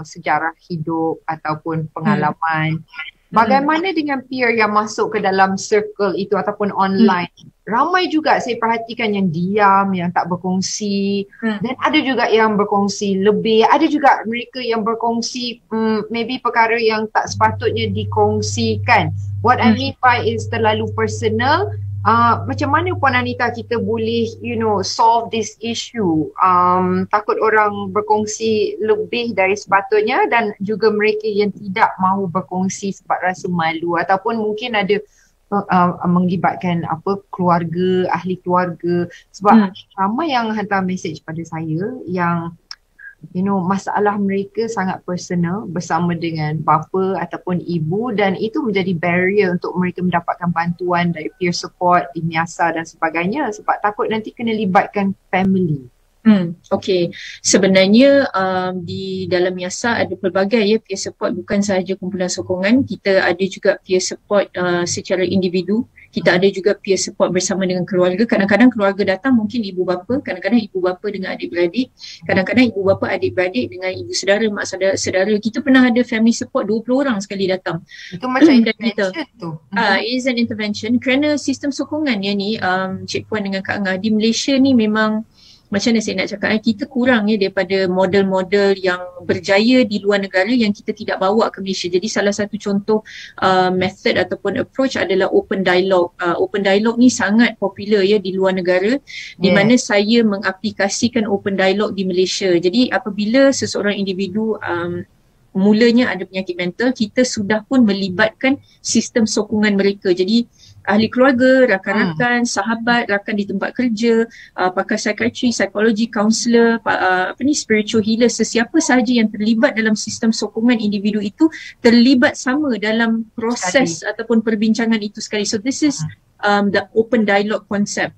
[SPEAKER 1] sejarah hidup ataupun pengalaman. Bagaimana dengan peer yang masuk ke dalam circle itu ataupun online? Ramai juga saya perhatikan yang diam, yang tak berkongsi, dan ada juga yang berkongsi lebih, ada juga mereka yang berkongsi maybe perkara yang tak sepatutnya dikongsikan. What I mean by is terlalu personal. Macam mana Puan Anita kita boleh solve this issue? Takut orang berkongsi lebih dari sepatutnya, dan juga mereka yang tidak mahu berkongsi sebab rasa malu, ataupun mungkin ada mengibatkan keluarga, ahli keluarga. Sebab ramai yang hantar mesej pada saya yang masalah mereka sangat personal bersama dengan bapa ataupun ibu, dan itu menjadi barrier untuk mereka mendapatkan bantuan dari peer support di Miasa dan sebagainya, sebab takut nanti kena libatkan family.
[SPEAKER 2] Okay. Sebenarnya di dalam YASA ada pelbagai peer support, bukan sahaja kumpulan sokongan. Kita ada juga peer support secara individu. Kita ada juga peer support bersama dengan keluarga. Kadang-kadang keluarga datang mungkin ibu bapa, kadang-kadang ibu bapa dengan adik-beradik, kadang-kadang ibu bapa adik-beradik dengan ibu saudara, mak saudara. Kita pernah ada family support 20 orang sekali datang.
[SPEAKER 1] Itu macam intervention tu.
[SPEAKER 2] It is an intervention kerana sistem sokongannya ni, Cik Puan dengan Kak Angah, di Malaysia ni memang macam mana saya nak cakap, kita kurang daripada model-model yang berjaya di luar negara yang kita tidak bawa ke Malaysia. Jadi salah satu contoh method ataupun approach adalah open dialogue. Open dialogue ni sangat popular di luar negara, di mana saya mengaplikasikan open dialogue di Malaysia. Jadi apabila seseorang individu mulanya ada penyakit mental, kita sudah pun melibatkan sistem sokongan mereka. Jadi ahli keluarga, rakan-rakan, sahabat, rakan di tempat kerja, pakar psikiatri, psikologi, kaunselor, spiritual healer, sesiapa sahaja yang terlibat dalam sistem sokongan individu itu terlibat sama dalam proses ataupun perbincangan itu sekali. So this is the open dialogue concept.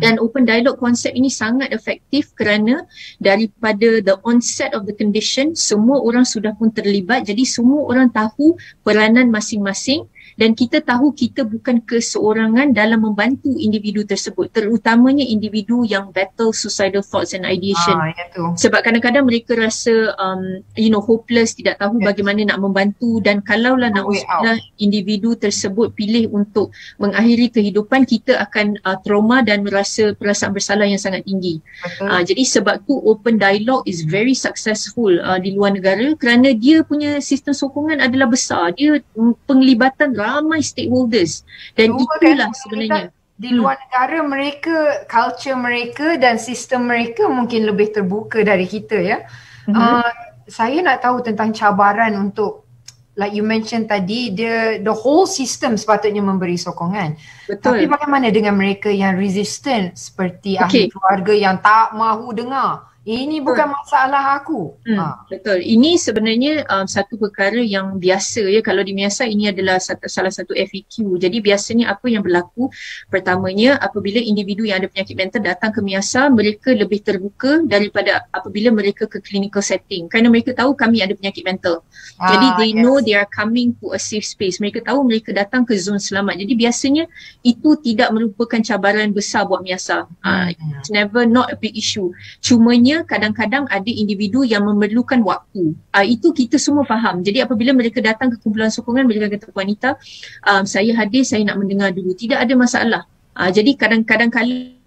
[SPEAKER 2] Dan open dialogue concept ini sangat efektif kerana daripada the onset of the condition, semua orang sudah pun terlibat. Jadi semua orang tahu peranan masing-masing dan kita tahu kita bukan keseorangan dalam membantu individu tersebut, terutamanya individu yang battle suicidal thoughts and ideation. Sebab kadang-kadang mereka rasa hopeless, tidak tahu bagaimana nak membantu, dan kalaulah na'udzubillah individu tersebut pilih untuk mengakhiri kehidupan, kita akan trauma dan merasa perasaan bersalah yang sangat tinggi. Jadi sebab tu open dialogue is very successful di luar negara kerana dia punya sistem sokongan adalah besar, dia penglibatan ramai stakeholders, dan itulah sebenarnya
[SPEAKER 1] di luar negara mereka, culture mereka dan sistem mereka mungkin lebih terbuka dari kita ya. Saya nak tahu tentang cabaran untuk, like you mentioned tadi, the whole system sepatutnya memberi sokongan. Betul. Tapi bagaimana dengan mereka yang resistant seperti ahli keluarga yang tak mahu dengar? Ini bukan masalah aku.
[SPEAKER 2] Betul. Ini sebenarnya satu perkara yang biasa kalau di MIASA. Ini adalah salah satu FAQ. Jadi biasanya apa yang berlaku, pertamanya apabila individu yang ada penyakit mental datang ke MIASA, mereka lebih terbuka daripada apabila mereka ke clinical setting, kerana mereka tahu kami ada penyakit mental. Jadi they know they are coming to a safe space. Mereka tahu mereka datang ke zon selamat. Jadi biasanya itu tidak merupakan cabaran besar buat MIASA. It's never not a big issue. Cumanya kadang-kadang ada individu yang memerlukan waktu. Itu kita semua faham. Jadi apabila mereka datang ke kumpulan sokongan, mereka kata, "Puan Anita, saya hadir, saya nak mendengar dulu." Tidak ada masalah. Jadi kadang-kadang kali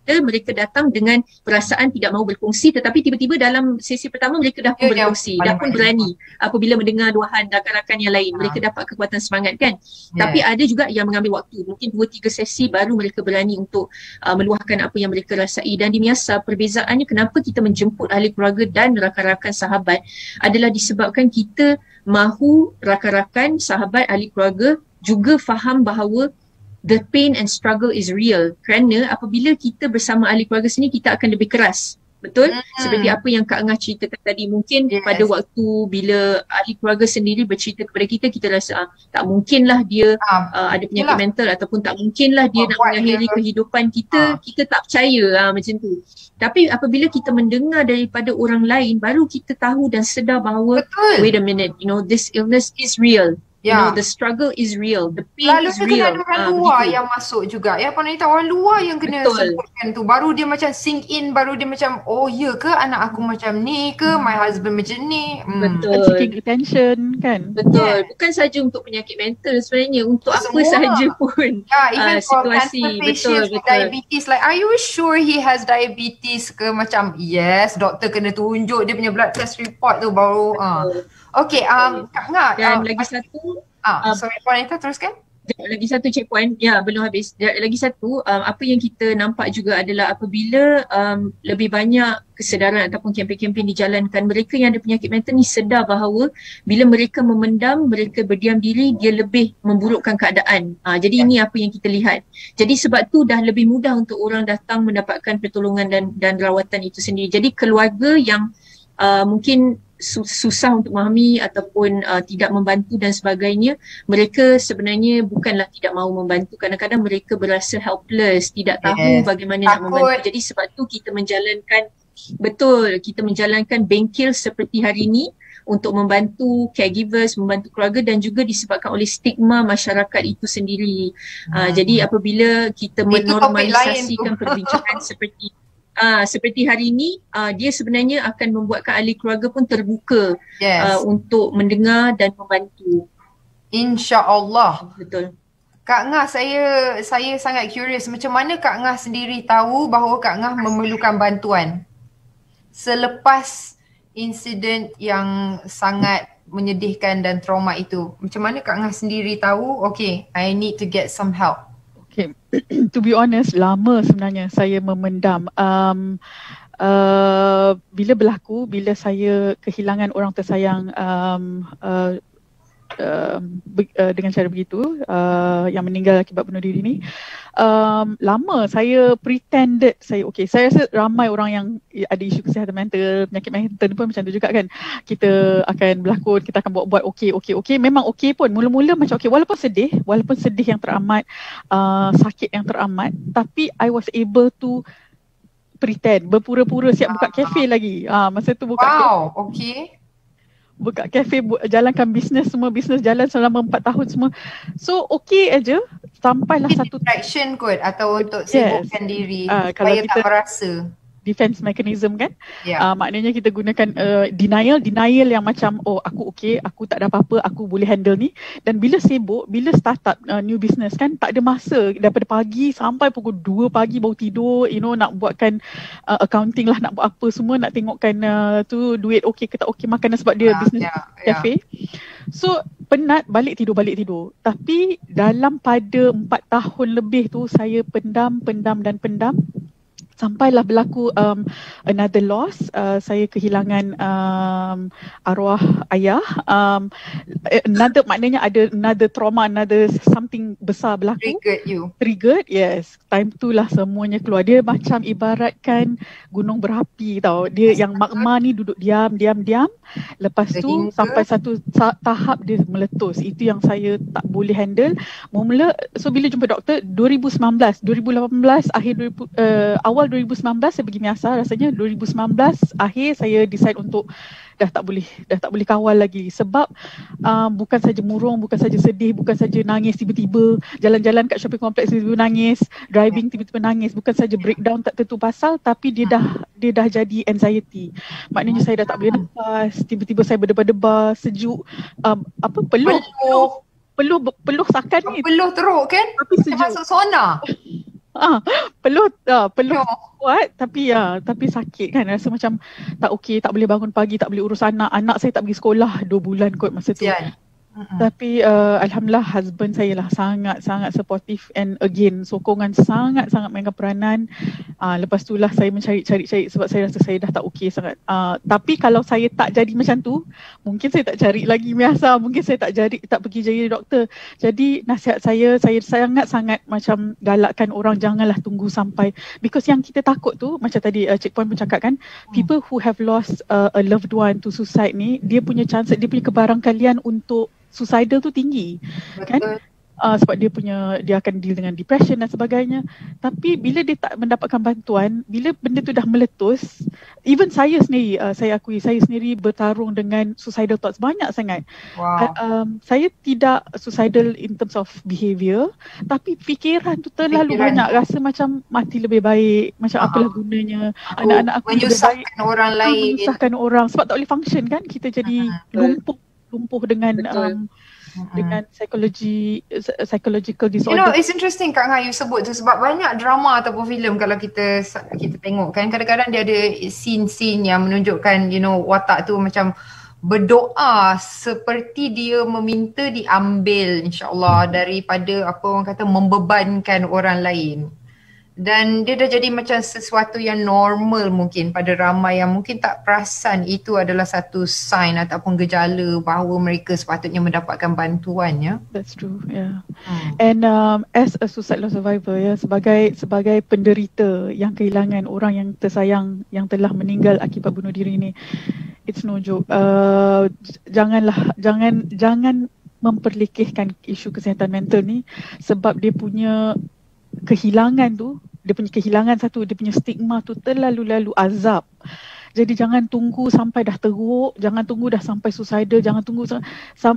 [SPEAKER 2] mereka datang dengan perasaan tidak mahu berkongsi, tetapi tiba-tiba dalam sesi pertama mereka dah pun berkongsi, dah pun berani apabila mendengar luahan rakan-rakan yang lain. Mereka dapat kekuatan semangat kan. Tapi ada juga yang mengambil waktu, mungkin 2-3 sesi baru mereka berani untuk meluahkan apa yang mereka rasai. Dan di MIASA perbezaannya kenapa kita menjemput ahli keluarga dan rakan-rakan sahabat adalah disebabkan kita mahu rakan-rakan, sahabat, ahli keluarga juga faham bahawa the pain and struggle is real. Kerana apabila kita bersama ahli keluarga sini, kita akan lebih keras. Betul? Seperti apa yang Kak Angah ceritakan tadi. Mungkin pada waktu bila ahli keluarga sendiri bercerita kepada kita, kita rasa tak mungkinlah dia ada penyakit mental, ataupun tak mungkinlah dia nak mengakhiri kehidupan kita. Kita tak percaya macam tu. Tapi apabila kita mendengar daripada orang lain, baru kita tahu dan sedar bahawa wait a minute, this illness is real. The struggle is real, the pain is real.
[SPEAKER 1] Lalu kena ada orang luar yang masuk juga. Puan Anita, orang luar yang kena sebutkan tu. Baru dia macam sink in, baru dia macam, oh ya ke anak aku macam ni ke, my husband macam ni.
[SPEAKER 3] Betul. Seeking attention kan.
[SPEAKER 2] Betul. Bukan saja untuk penyakit mental sebenarnya, untuk apa sahaja pun
[SPEAKER 1] even for
[SPEAKER 2] situasi.
[SPEAKER 1] Cancer patients with diabetes, like are you sure he has diabetes ke, macam yes, doktor kena tunjuk dia punya blood test report tu baru. Okay, Kak Angah.
[SPEAKER 2] Dan lagi satu,
[SPEAKER 1] sorry Puan Anita, teruskan.
[SPEAKER 2] Lagi satu Cik Puan, belum habis. Lagi satu, apa yang kita nampak juga adalah apabila lebih banyak kesedaran ataupun kempen-kempen dijalankan, mereka yang ada penyakit mental ni sedar bahawa bila mereka memendam, mereka berdiam diri, dia lebih memburukkan keadaan. Jadi ini apa yang kita lihat. Jadi sebab tu dah lebih mudah untuk orang datang mendapatkan pertolongan dan rawatan itu sendiri. Jadi keluarga yang mungkin susah untuk memahami ataupun tidak membantu dan sebagainya, mereka sebenarnya bukanlah tidak mahu membantu. Kadang-kadang mereka berasa helpless, tidak tahu bagaimana nak membantu. Jadi sebab tu kita menjalankan, betul, kita menjalankan bengkel seperti hari ini untuk membantu caregivers, membantu keluarga, dan juga disebabkan oleh stigma masyarakat itu sendiri. Jadi apabila kita menormalisasikan perbincangan seperti hari ini, dia sebenarnya akan membuatkan ahli keluarga pun terbuka untuk mendengar dan membantu.
[SPEAKER 1] InsyaAllah.
[SPEAKER 2] Betul.
[SPEAKER 1] Kak Ngah, saya sangat curious, macam mana Kak Ngah sendiri tahu bahawa Kak Ngah memerlukan bantuan selepas insiden yang sangat menyedihkan dan trauma itu? Macam mana Kak Ngah sendiri tahu, okay, I need to get some help?
[SPEAKER 3] Okay, to be honest, lama sebenarnya saya memendam. Bila berlaku, bila saya kehilangan orang tersayang dengan cara begitu, yang meninggal akibat bunuh diri ni, lama saya pretended saya rasa ramai orang yang ada isu kesihatan mental, penyakit mental pun macam tu juga kan. Kita akan berlakon, kita akan buat okey, memang okey pun mula-mula macam okey, walaupun sedih yang teramat, sakit yang teramat, tapi I was able to pretend, berpura-pura siap buka kafe lagi. Masa tu buka kafe.
[SPEAKER 1] Okey.
[SPEAKER 3] Buka kafe, jalankan bisnes, semua bisnes jalan selama 4 tahun semua. So okey aja sampailah satu
[SPEAKER 1] distraction kot, atau untuk sibukkan diri supaya tak merasa.
[SPEAKER 3] Defense mechanism kan.
[SPEAKER 1] Yeah.
[SPEAKER 3] Maknanya kita gunakan denial yang macam aku okey, aku tak ada apa-apa, aku boleh handle ni. Dan bila sibuk, bila start up new business kan, tak ada masa, daripada pagi sampai pukul 2 pagi baru tidur, nak buatkan accounting lah, nak buat apa semua, nak tengokkan tu duit okey ke tak okey, makanan sebab dia business cafe. So penat, balik tidur. Tapi dalam pada 4 tahun lebih tu saya pendam sampailah berlaku another loss. Saya kehilangan arwah ayah. Maknanya ada another trauma, another something besar berlaku. Triggered, yes. Time tu lah semuanya keluar. Dia macam ibaratkan gunung berapi tau. Dia yang magma ni duduk diam. Lepas tu sampai satu tahap dia meletus. Itu yang saya tak boleh handle. So bila jumpa doktor 2018 awal 2019 saya pergi Miasa, rasanya 2019 akhir saya decide untuk dah tak boleh kawal lagi, sebab bukan saja murung, bukan saja sedih, bukan saja nangis tiba-tiba, jalan-jalan kat shopping complex tiba-tiba nangis, driving tiba-tiba nangis, bukan saja breakdown tak tentu pasal, tapi dia dah jadi anxiety. Maknanya saya dah tak boleh nafas, tiba-tiba saya berdebar-debar, sejuk, peluh sakan ni.
[SPEAKER 1] Peluh teruk kan? Tapi sejuk. Masuk sauna.
[SPEAKER 3] Peluh kuat, tapi sakit kan, rasa macam tak okey, tak boleh bangun pagi, tak boleh urus anak saya tak pergi sekolah 2 bulan kot masa tu. Tapi alhamdulillah husband saya lah sangat supportive, and again sokongan sangat mainkan peranan. Lepas tu lah saya mencari sebab saya rasa saya dah tak okey sangat. Tapi kalau saya tak jadi macam tu, mungkin saya tak cari lagi Miasa, mungkin saya tak pergi jadi doktor. Jadi nasihat saya sangat macam galakkan orang janganlah tunggu sampai, because yang kita takut tu macam tadi Cik Puan pun cakap kan, people who have lost a loved one to suicide ni, dia punya kebarangkalian untuk suicidal tu tinggi. Betul. Kan? Sebab dia akan deal dengan depression dan sebagainya. Tapi bila dia tak mendapatkan bantuan, bila benda tu dah meletus, even saya sendiri, saya akui saya sendiri bertarung dengan suicidal thoughts banyak sangat. Saya tidak suicidal in terms of behaviour, tapi fikiran tu terlalu banyak, rasa macam mati lebih baik, macam apalah gunanya, anak-anak aku
[SPEAKER 1] menyusahkan orang lain,
[SPEAKER 3] menyusahkan orang sebab tak boleh function kan, kita jadi lumpuh dengan dengan psychological disorder.
[SPEAKER 1] It's interesting Kak Ngah you sebut tu, sebab banyak drama ataupun filem kalau kita tengok kan, kadang-kadang dia ada scene yang menunjukkan watak tu macam berdoa seperti dia meminta diambil insya-Allah daripada orang kata membebankan orang lain. Dan dia dah jadi macam sesuatu yang normal mungkin pada ramai yang mungkin tak perasan itu adalah satu sign ataupun gejala bahawa mereka sepatutnya mendapatkan bantuan, ya.
[SPEAKER 3] That's true, yeah. And as a suicide loss survivor, sebagai penderita yang kehilangan orang yang tersayang yang telah meninggal akibat bunuh diri ini, it's no joke. Jangan memperlekehkan isu kesihatan mental ni, sebab dia punya kehilangan satu, dia punya stigma tu terlalu azab. Jadi jangan tunggu sampai dah teruk, jangan tunggu dah sampai suicidal, jangan tunggu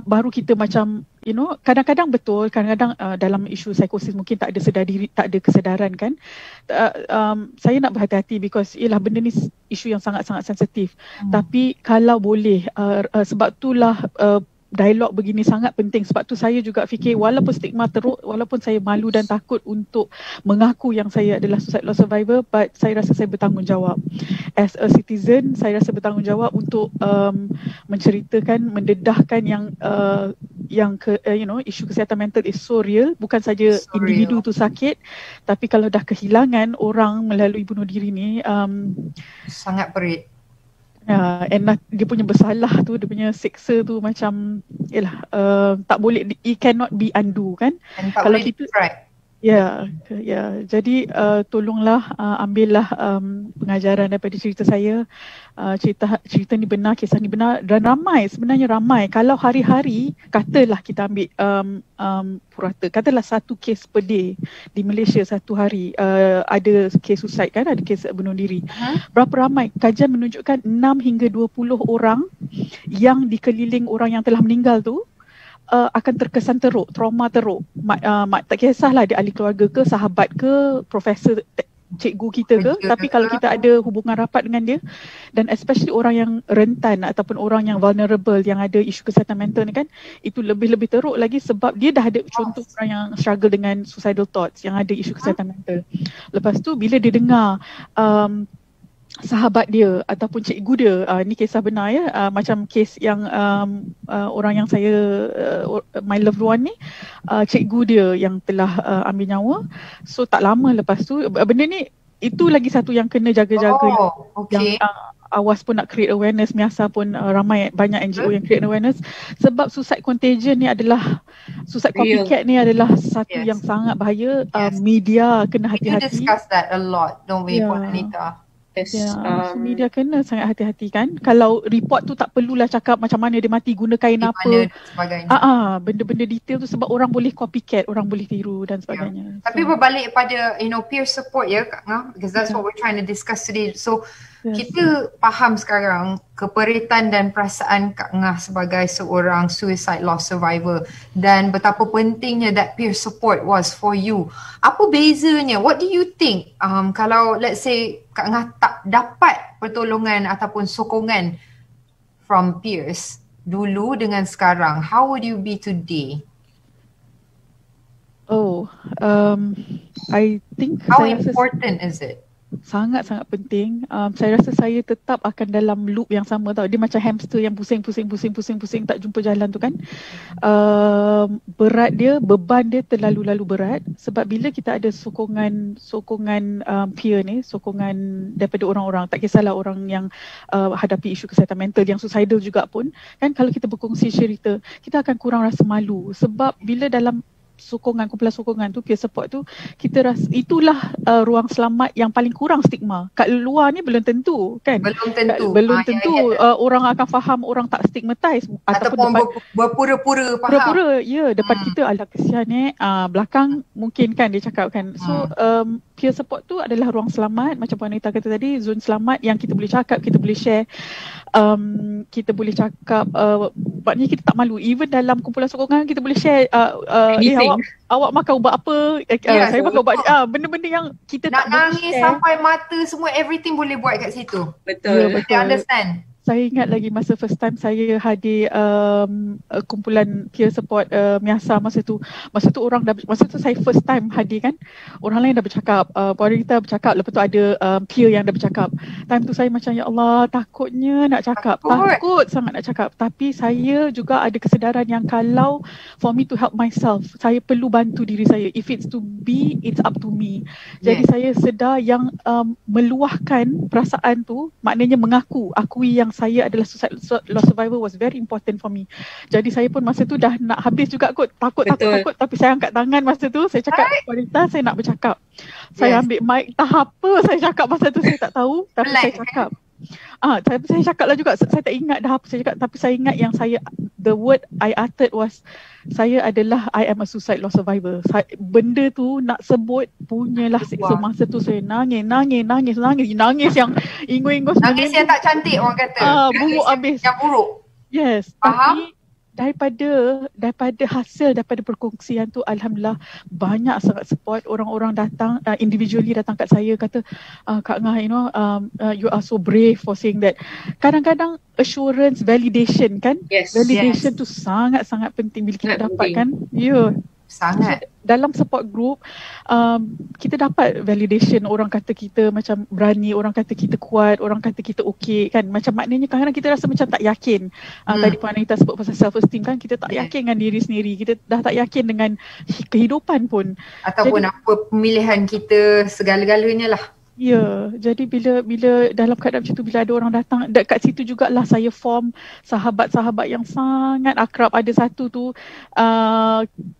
[SPEAKER 3] baru kita macam, you know, kadang-kadang betul, kadang-kadang dalam isu psikosis mungkin tak ada sedar diri, tak ada kesedaran kan. Saya nak berhati-hati because ialah benda ni isu yang sangat-sangat sensitif. Tapi kalau boleh, sebab itulah dialog begini sangat penting. Sebab tu saya juga fikir walaupun stigma teruk, walaupun saya malu dan takut untuk mengaku yang saya adalah suicide loss survivor, but saya rasa saya bertanggungjawab. As a citizen, saya rasa bertanggungjawab untuk menceritakan, mendedahkan isu kesihatan mental is so real. Bukan saja individu tu sakit, tapi kalau dah kehilangan orang melalui bunuh diri ni,
[SPEAKER 1] sangat perit.
[SPEAKER 3] And dia punya bersalah tu, dia punya seksa tu macam tak boleh, it cannot be undo kan.
[SPEAKER 1] And tak kalau boleh kita
[SPEAKER 3] jadi tolonglah ambillah pengajaran daripada cerita saya. Cerita ni benar, kisah ni benar, dan sebenarnya ramai. Kalau hari-hari katalah kita ambil purata, katalah satu kes per day di Malaysia satu hari, ada kes suicide kan, ada kes bunuh diri. Berapa ramai? Kajian menunjukkan 6 hingga 20 orang yang dikeliling orang yang telah meninggal tu akan terkesan teruk, trauma teruk. Tak kisahlah dia ahli keluarga ke, sahabat ke, profesor, cikgu kita ke, tapi kalau kita ada hubungan rapat dengan dia, dan especially orang yang rentan ataupun orang yang vulnerable, yang ada isu kesihatan mental ni kan, itu lebih-lebih teruk lagi sebab dia dah ada contoh orang yang struggle dengan suicidal thoughts, yang ada isu kesihatan mental. Lepas tu bila dia dengar sahabat dia ataupun cikgu dia, ni kisah benar ya, macam kes yang orang yang saya my loved one ni, cikgu dia yang telah ambil nyawa. So tak lama lepas tu, benda ni itu lagi satu yang kena jaga-jaga, yang Awas pun nak create awareness, Miasa pun banyak NGO yang create awareness, sebab suicide contagion ni adalah, suicide copycat ni adalah satu yang sangat bahaya. Media kena hati-hati.
[SPEAKER 1] We discuss that a lot, don't we, Puan Anita?
[SPEAKER 3] So media kena sangat hati-hati kan. Kalau report tu tak perlulah cakap macam mana dia mati, guna kain apa, benda-benda detail tu, sebab orang boleh copycat, orang boleh tiru dan sebagainya.
[SPEAKER 1] Tapi berbalik pada peer support ya Kak Ngah, because that's what we're trying to discuss today. So kita faham sekarang keperitan dan perasaan Kak Ngah sebagai seorang suicide loss survivor, dan betapa pentingnya that peer support was for you. Apa bezanya? What do you think kalau let's say Kak Ngah tak dapat pertolongan ataupun sokongan from peers dulu dengan sekarang, how would you be today?
[SPEAKER 3] I think
[SPEAKER 1] how important is it?
[SPEAKER 3] Sangat-sangat penting. Saya rasa saya tetap akan dalam loop yang sama tau. Dia macam hamster yang pusing tak jumpa jalan tu kan. Berat dia, beban dia terlalu berat, sebab bila kita ada sokongan peer ni, sokongan daripada orang-orang, tak kisahlah orang yang hadapi isu kesihatan mental, yang suicidal juga pun kan, kalau kita berkongsi cerita, kita akan kurang rasa malu. Sebab bila dalam kumpulan sokongan tu, peer support tu, kita rasa itulah ruang selamat yang paling kurang stigma. Kat luar ni belum tentu kan, belum tentu orang akan faham, orang tak stigmatize, ataupun
[SPEAKER 1] berpura-pura faham,
[SPEAKER 3] depan kita alah kesian belakang mungkin kan dia cakap kan. So peer support tu adalah ruang selamat, macam Puan Anita kata tadi, zon selamat yang kita boleh cakap, kita boleh share, kita boleh cakap, maknanya kita tak malu. Even dalam kumpulan sokongan kita boleh share, awak makan ubat apa, saya makan ubat benda-benda yang kita
[SPEAKER 1] nak
[SPEAKER 3] tak boleh
[SPEAKER 1] nangis
[SPEAKER 3] share.
[SPEAKER 1] Sampai mata semua, everything boleh buat kat situ.
[SPEAKER 2] Betul.
[SPEAKER 1] They understand.
[SPEAKER 3] Saya ingat lagi masa first time saya hadir kumpulan peer support Miasa masa tu saya first time hadir kan. Orang lain dah bercakap, Puan Rita bercakap, lepas tu ada peer yang dah bercakap. Time tu saya macam ya Allah, takutnya nak cakap, takut sangat nak cakap. Tapi saya juga ada kesedaran yang kalau for me to help myself, saya perlu bantu diri saya. If it's to be, it's up to me. Jadi saya sedar yang meluahkan perasaan tu, maknanya akui yang saya adalah suicide loss survivor was very important for me. Jadi saya pun masa tu dah nak habis juga kot, takut, tapi saya angkat tangan masa tu, saya cakap, Wanita, saya nak bercakap. Saya ambil mic, tak apa saya cakap masa tu, saya tak tahu, tapi saya cakap. Tapi saya cakap lah juga, saya tak ingat dah apa saya cakap, tapi saya ingat yang the word I uttered was, saya adalah, I am a suicide loss survivor. Benda tu nak sebut punyalah siksa. Masa tu saya nangis yang ingus-ingus.
[SPEAKER 1] Nangis yang tak cantik orang kata.
[SPEAKER 3] Buruk habis.
[SPEAKER 1] Yang buruk.
[SPEAKER 3] Yes, tapi daripada hasil daripada perkongsian tu, alhamdulillah banyak sangat support. Orang-orang datang individually datang kat saya kata, Kak Ngah, you are so brave for saying that. Kadang-kadang assurance, validation kan, validation tu sangat-sangat penting bila kita dapatkan.
[SPEAKER 1] Sangat.
[SPEAKER 3] Dalam support group, kita dapat validation. Orang kata kita macam berani, orang kata kita kuat, orang kata kita okey kan. Macam maknanya kadang-kadang kita rasa macam tak yakin. Tadi Puan Anita sebut pasal self esteem kan, kita tak yakin dengan diri sendiri. Kita dah tak yakin dengan kehidupan pun.
[SPEAKER 1] Ataupun apa pemilihan kita, segala-galanya lah.
[SPEAKER 3] Ya, jadi bila dalam keadaan macam tu, bila ada orang datang dekat situ jugalah saya form sahabat-sahabat yang sangat akrab. Ada satu tu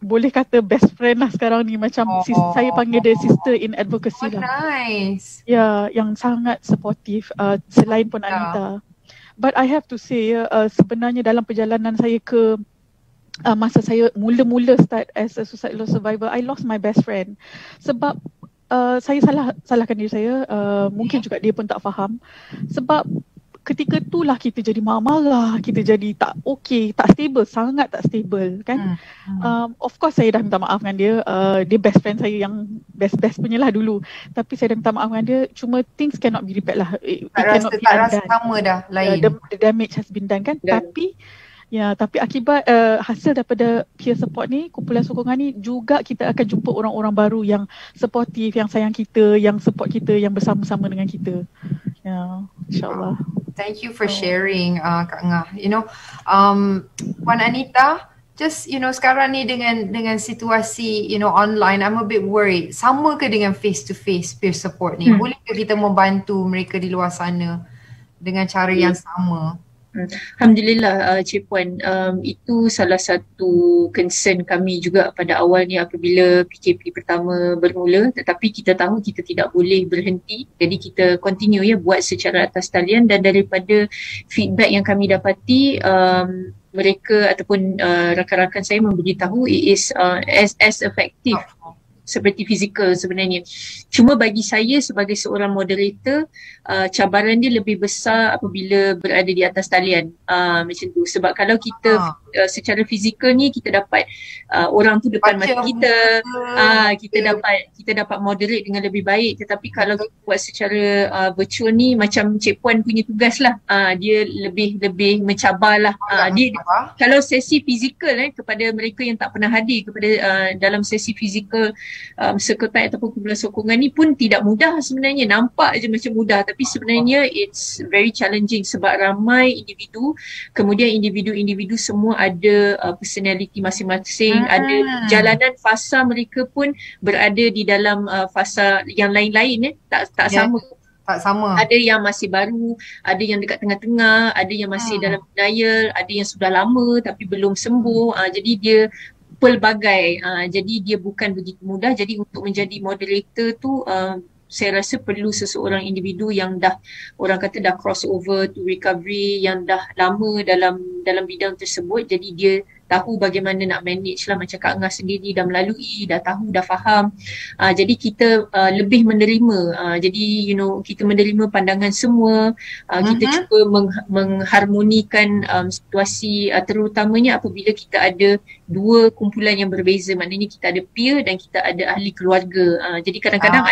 [SPEAKER 3] boleh kata best friend lah sekarang ni, macam saya panggil dia sister in advocacy lah.
[SPEAKER 1] Nice.
[SPEAKER 3] Ya, yang sangat supportive selain pun Anita. But I have to say sebenarnya dalam perjalanan saya ke masa saya mula-mula start as a suicide loss survivor, I lost my best friend. Sebab saya salahkan diri saya, mungkin juga dia pun tak faham. Sebab ketika itulah kita jadi marah-marah, kita jadi tak okey, tak stable, sangat tak stable kan. Of course saya dah minta maaf dengan dia, dia best friend saya yang best punya lah dulu. Tapi saya dah minta maaf dengan dia, cuma things cannot be repeat lah.
[SPEAKER 1] Tak rasa sama dah, lain.
[SPEAKER 3] The damage has been done kan. Tapi akibat hasil daripada peer support ni, kumpulan sokongan ni, juga kita akan jumpa orang-orang baru yang supportive, yang sayang kita, yang support kita, yang bersama-sama dengan kita. InsyaAllah.
[SPEAKER 1] Thank you for sharing, Kak Ngah. Puan Anita, just sekarang ni dengan situasi online, I'm a bit worried. Sama ke dengan face to face peer support ni? Boleh ke kita membantu mereka di luar sana dengan cara yang sama?
[SPEAKER 2] Alhamdulillah Cik Puan, itu salah satu concern kami juga pada awalnya apabila PKP pertama bermula, tetapi kita tahu kita tidak boleh berhenti, jadi kita continue buat secara atas talian. Dan daripada feedback yang kami dapati, mereka ataupun rakan-rakan saya memberitahu it is as effective seperti fizikal sebenarnya. Cuma bagi saya sebagai seorang moderator, cabaran dia lebih besar apabila berada di atas talian, macam tu. Sebab kalau kita secara fizikal ni kita dapat orang tu depan mata kita, kita dapat moderate dengan lebih baik. Tetapi kalau kita buat secara virtual ni, macam Cik Puan punya tugas lah, dia lebih mencabar lah. Dia kalau sesi fizikal kepada mereka yang tak pernah hadir kepada dalam sesi fizikal circle time ataupun kumpulan sokongan ni pun tidak mudah sebenarnya. Nampak je macam mudah, tapi sebenarnya it's very challenging sebab ramai individu, kemudian individu-individu semua ada personality masing-masing, ada jalanan fasa mereka pun berada di dalam fasa yang lain-lain, tak sama.
[SPEAKER 1] Tak sama.
[SPEAKER 2] Ada yang masih baru, ada yang dekat tengah-tengah, ada yang masih dalam denial, ada yang sudah lama tapi belum sembuh. Jadi dia pelbagai, jadi dia bukan begitu mudah. Jadi untuk menjadi moderator tu saya rasa perlu seseorang individu yang dah, orang kata dah cross over to recovery, yang dah lama dalam bidang tersebut, jadi dia tahu bagaimana nak manage lah. Macam Kak Ngah sendiri dah melalui, dah tahu, dah faham. Jadi kita lebih menerima, jadi kita menerima pandangan semua, kita cuba mengharmonikan situasi, terutamanya apabila kita ada dua kumpulan yang berbeza, maknanya kita ada peer dan kita ada ahli keluarga. Jadi kadang-kadang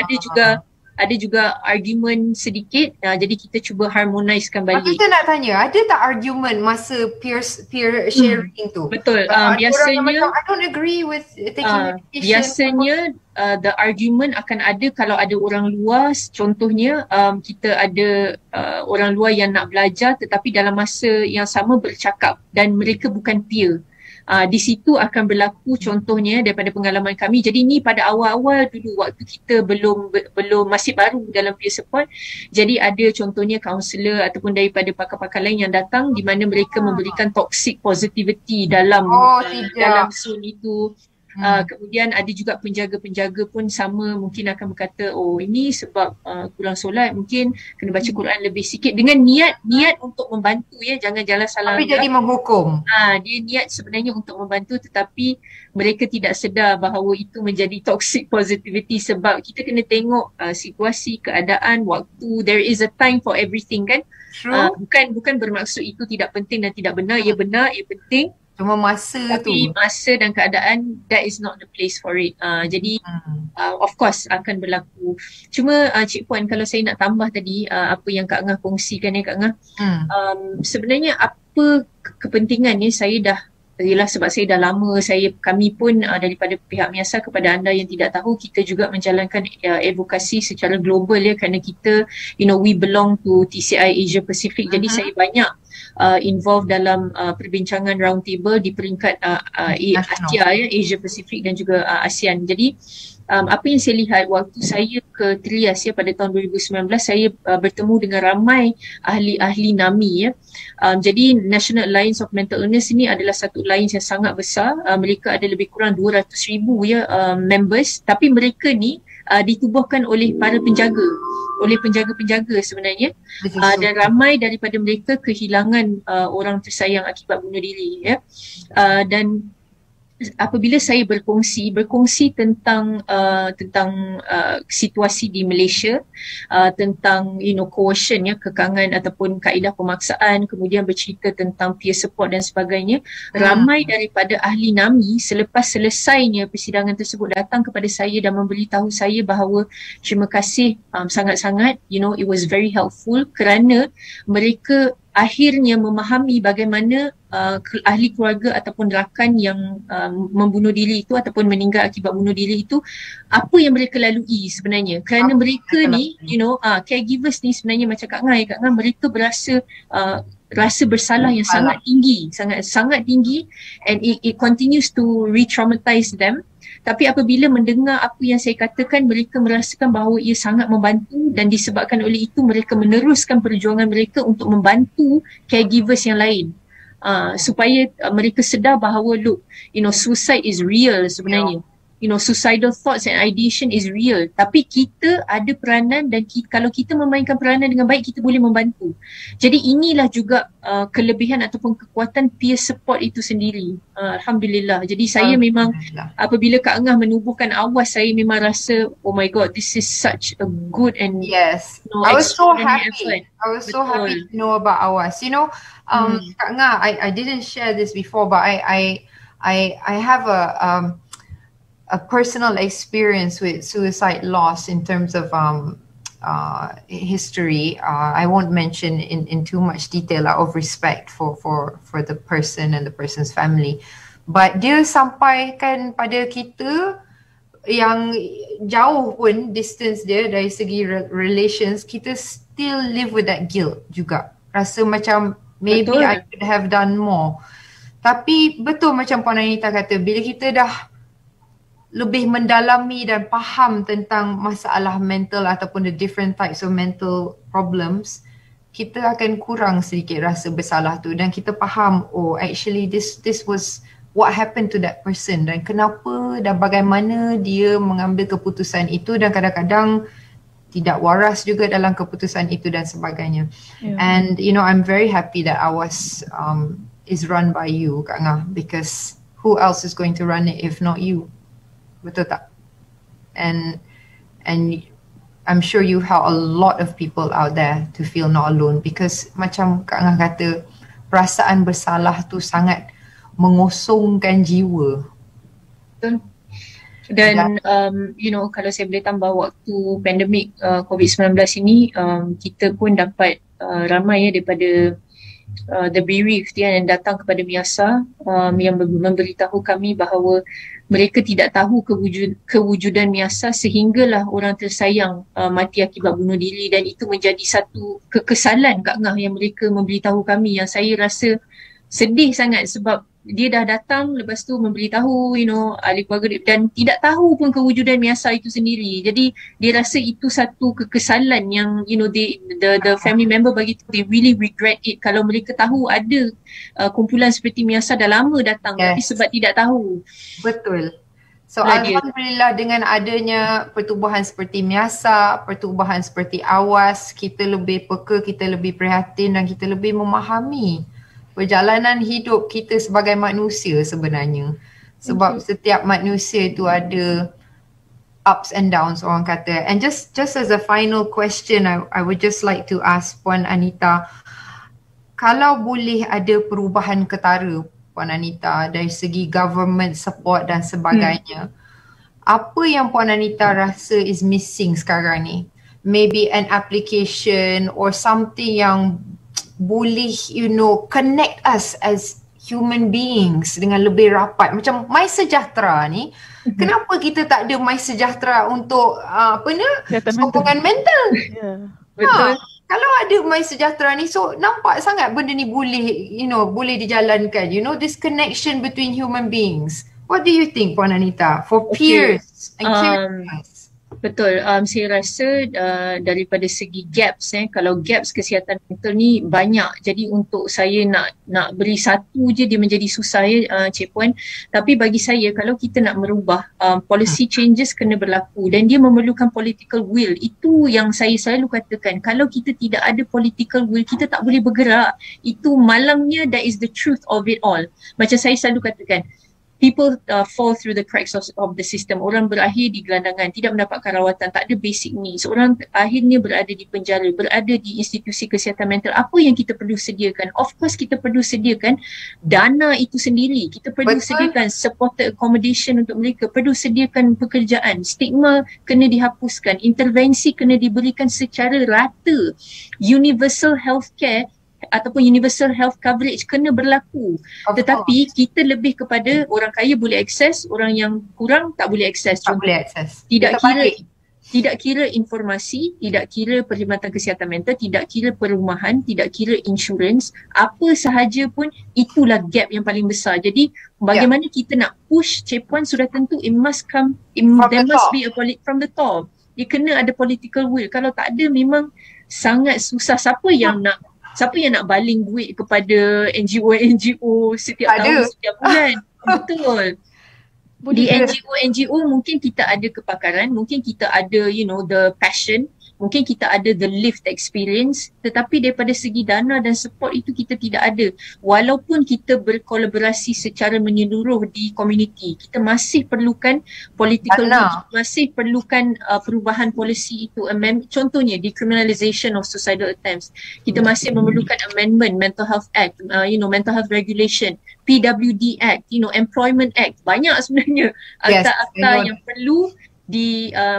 [SPEAKER 2] ada juga argument sedikit, jadi kita cuba harmonizekan balik.
[SPEAKER 1] Aku nak tanya, ada tak argument masa peer sharing tu?
[SPEAKER 2] Betul. Biasanya
[SPEAKER 1] I don't agree with taking medication.
[SPEAKER 2] Biasanya the argument akan ada kalau ada orang luar. Contohnya kita ada orang luar yang nak belajar tetapi dalam masa yang sama bercakap dan mereka bukan peer. Di situ akan berlaku, contohnya daripada pengalaman kami. Jadi ni pada awal-awal dulu waktu kita belum masih baru dalam peer support. Jadi ada contohnya kaunselor ataupun daripada pakar-pakar lain yang datang di mana mereka memberikan toxic positivity dalam zone itu. Kemudian ada juga penjaga-penjaga pun sama mungkin akan berkata, oh ini sebab kurang solat, mungkin kena baca Quran lebih sikit dengan niat untuk membantu ya, jangan salah
[SPEAKER 1] Tapi
[SPEAKER 2] anggap.
[SPEAKER 1] jadi menghukum.
[SPEAKER 2] Dia niat sebenarnya untuk membantu, tetapi mereka tidak sedar bahawa itu menjadi toxic positivity sebab kita kena tengok situasi, keadaan, waktu. There is a time for everything kan.
[SPEAKER 1] True.
[SPEAKER 2] Bukan bermaksud itu tidak penting dan tidak benar. Ia benar, ia penting.
[SPEAKER 1] Cuma masa
[SPEAKER 2] Tapi
[SPEAKER 1] tu.
[SPEAKER 2] masa dan keadaan, that is not the place for it. Jadi of course akan berlaku. Cuma Cik Puan, kalau saya nak tambah tadi apa yang Kak Angah kongsikan ya Kak Angah, sebenarnya apa kepentingannya, saya dah yelah sebab saya dah lama, kami pun daripada pihak MIASA kepada anda yang tidak tahu, kita juga menjalankan advokasi secara global ya, kerana kita we belong to TCI Asia Pacific. Jadi saya banyak involved dalam perbincangan roundtable di peringkat Asia ya, Asia Pacific dan juga ASEAN. Jadi apa yang saya lihat waktu saya ke Trias ya pada tahun 2019, saya bertemu dengan ramai ahli-ahli NAMI ya. Jadi National Alliance of Mental Illness ini adalah satu alliance yang sangat besar. Mereka ada lebih kurang 200,000 ya members, tapi mereka ni ditubuhkan oleh para penjaga, oleh penjaga-penjaga sebenarnya. Dan ramai daripada mereka kehilangan orang tersayang akibat bunuh diri ya. Dan apabila saya berkongsi tentang situasi di Malaysia, tentang coercion ya, kekangan ataupun kaedah pemaksaan, kemudian bercerita tentang peer support dan sebagainya, ramai daripada ahli NAMI selepas selesainya persidangan tersebut datang kepada saya dan memberitahu saya bahawa terima kasih sangat-sangat, it was very helpful kerana mereka akhirnya memahami bagaimana ahli keluarga ataupun rakan yang membunuh diri itu ataupun meninggal akibat bunuh diri itu, apa yang mereka lalui sebenarnya. Kerana mereka ni, caregivers ni sebenarnya macam Kak Ngah, mereka berasa rasa bersalah yang sangat tinggi, sangat tinggi, and it continues to re-traumatize them. Tapi apabila mendengar apa yang saya katakan, mereka merasakan bahawa ia sangat membantu, dan disebabkan oleh itu mereka meneruskan perjuangan mereka untuk membantu caregivers yang lain. Supaya mereka sedar bahawa look, suicide is real sebenarnya. Suicidal thoughts and ideation is real. Tapi kita ada peranan, dan kalau kita memainkan peranan dengan baik, kita boleh membantu. Jadi inilah juga kelebihan ataupun kekuatan peer support itu sendiri. Alhamdulillah. Jadi saya memang apabila Kak Angah menubuhkan Awas, saya memang rasa oh my god, this is such a good and
[SPEAKER 1] I was so happy.
[SPEAKER 2] effort.
[SPEAKER 1] I was so happy to know about Awas. Kak Angah, I didn't share this before, but I have a personal experience with suicide loss in terms of history. I won't mention in too much detail out of respect for the person and the person's family. But dia sampaikan pada kita yang jauh pun distance dia dari segi relations, kita still live with that guilt juga. Rasa macam maybe I could have done more. Tapi betul macam Puan Anita kata, bila kita dah lebih mendalami dan faham tentang masalah mental ataupun the different types of mental problems, kita akan kurang sedikit rasa bersalah tu, dan kita faham, oh actually this was what happened to that person, dan kenapa dan bagaimana dia mengambil keputusan itu, dan kadang-kadang tidak waras juga dalam keputusan itu dan sebagainya. And I'm very happy that Awas is run by you, Kak Ngah, because who else is going to run it if not you? Betul tak? And I'm sure you help a lot of people out there to feel not alone, because macam Kak Angah kata, perasaan bersalah tu sangat mengosongkan jiwa.
[SPEAKER 2] Dan kalau saya boleh tambah, waktu pandemik COVID-19 ini, kita pun dapat ramai daripada the bereaved yang datang kepada MIASA, yang memberitahu kami bahawa mereka tidak tahu kewujudan MIASA sehinggalah orang tersayang mati akibat bunuh diri, dan itu menjadi satu kekesalan Kak Ngah yang mereka memberitahu kami, yang saya rasa sedih sangat sebab dia dah datang, lepas tu memberitahu ahli keluarga dan tidak tahu pun kewujudan MIASA itu sendiri. Jadi dia rasa itu satu kekesalan yang the family member bagi tu, they really regret it. Kalau mereka tahu ada kumpulan seperti MIASA dah lama datang, tapi sebab tidak tahu.
[SPEAKER 1] Betul. So alhamdulillah dengan adanya pertubuhan seperti Miasa, pertubuhan seperti Awas, kita lebih peka, kita lebih prihatin dan kita lebih memahami perjalanan hidup kita sebagai manusia sebenarnya. Sebab setiap manusia itu ada ups and downs orang kata. And just as a final question, I would just like to ask Puan Anita, kalau boleh ada perubahan ketara Puan Anita dari segi government support dan sebagainya, apa yang Puan Anita rasa is missing sekarang ni? Maybe an application or something yang boleh connect us as human beings dengan lebih rapat. Macam MySejahtera ni, kenapa kita tak ada MySejahtera untuk sokongan mental?
[SPEAKER 2] Betul.
[SPEAKER 1] Kalau ada MySejahtera ni, so nampak sangat benda ni boleh dijalankan. This connection between human beings. What do you think, Puan Anita, for peers and caregivers?
[SPEAKER 2] Betul, saya rasa daripada segi gaps, kalau gaps kesihatan mental ni banyak, jadi untuk saya nak beri satu je dia menjadi susah Cik Puan. Tapi bagi saya, kalau kita nak merubah, policy changes kena berlaku dan dia memerlukan political will. Itu yang saya selalu katakan, kalau kita tidak ada political will, kita tak boleh bergerak. Itu malangnya, that is the truth of it all. Macam saya selalu katakan, people fall through the cracks of the system. Orang berakhir di gelandangan, tidak mendapatkan rawatan, tak ada basic needs. Orang akhirnya berada di penjara, berada di institusi kesihatan mental. Apa yang kita perlu sediakan? Of course kita perlu sediakan dana itu sendiri. Kita perlu sediakan supported accommodation untuk mereka. Perlu sediakan pekerjaan. Stigma kena dihapuskan. Intervensi kena diberikan secara rata. Universal healthcare ataupun universal health coverage kena berlaku. Tetapi kita lebih kepada orang kaya boleh akses, orang yang kurang tak boleh akses.
[SPEAKER 1] Tak boleh akses.
[SPEAKER 2] Tidak kira informasi, tidak kira perkhidmatan kesihatan mental, tidak kira perumahan, tidak kira insurans, apa sahaja pun, itulah gap yang paling besar. Jadi bagaimana kita nak push, Cik Puan sudah tentu it must come, there must be a from the top. Dia kena ada political will. Kalau tak ada memang sangat susah. Siapa yang nak baling duit kepada NGO setiap tahun, setiap bulan? Betul. Di NGO mungkin kita ada kepakaran, mungkin kita ada the passion, mungkin kita ada the lived experience, tetapi daripada segi dana dan support itu kita tidak ada. Walaupun kita berkolaborasi secara menyeluruh di komuniti, kita masih perlukan political will, masih perlukan perubahan polisi itu. Contohnya decriminalization of suicidal attempts. Kita masih memerlukan amendment Mental Health Act, Mental Health Regulation, PWD Act, Employment Act. Banyak sebenarnya akta-akta yang perlu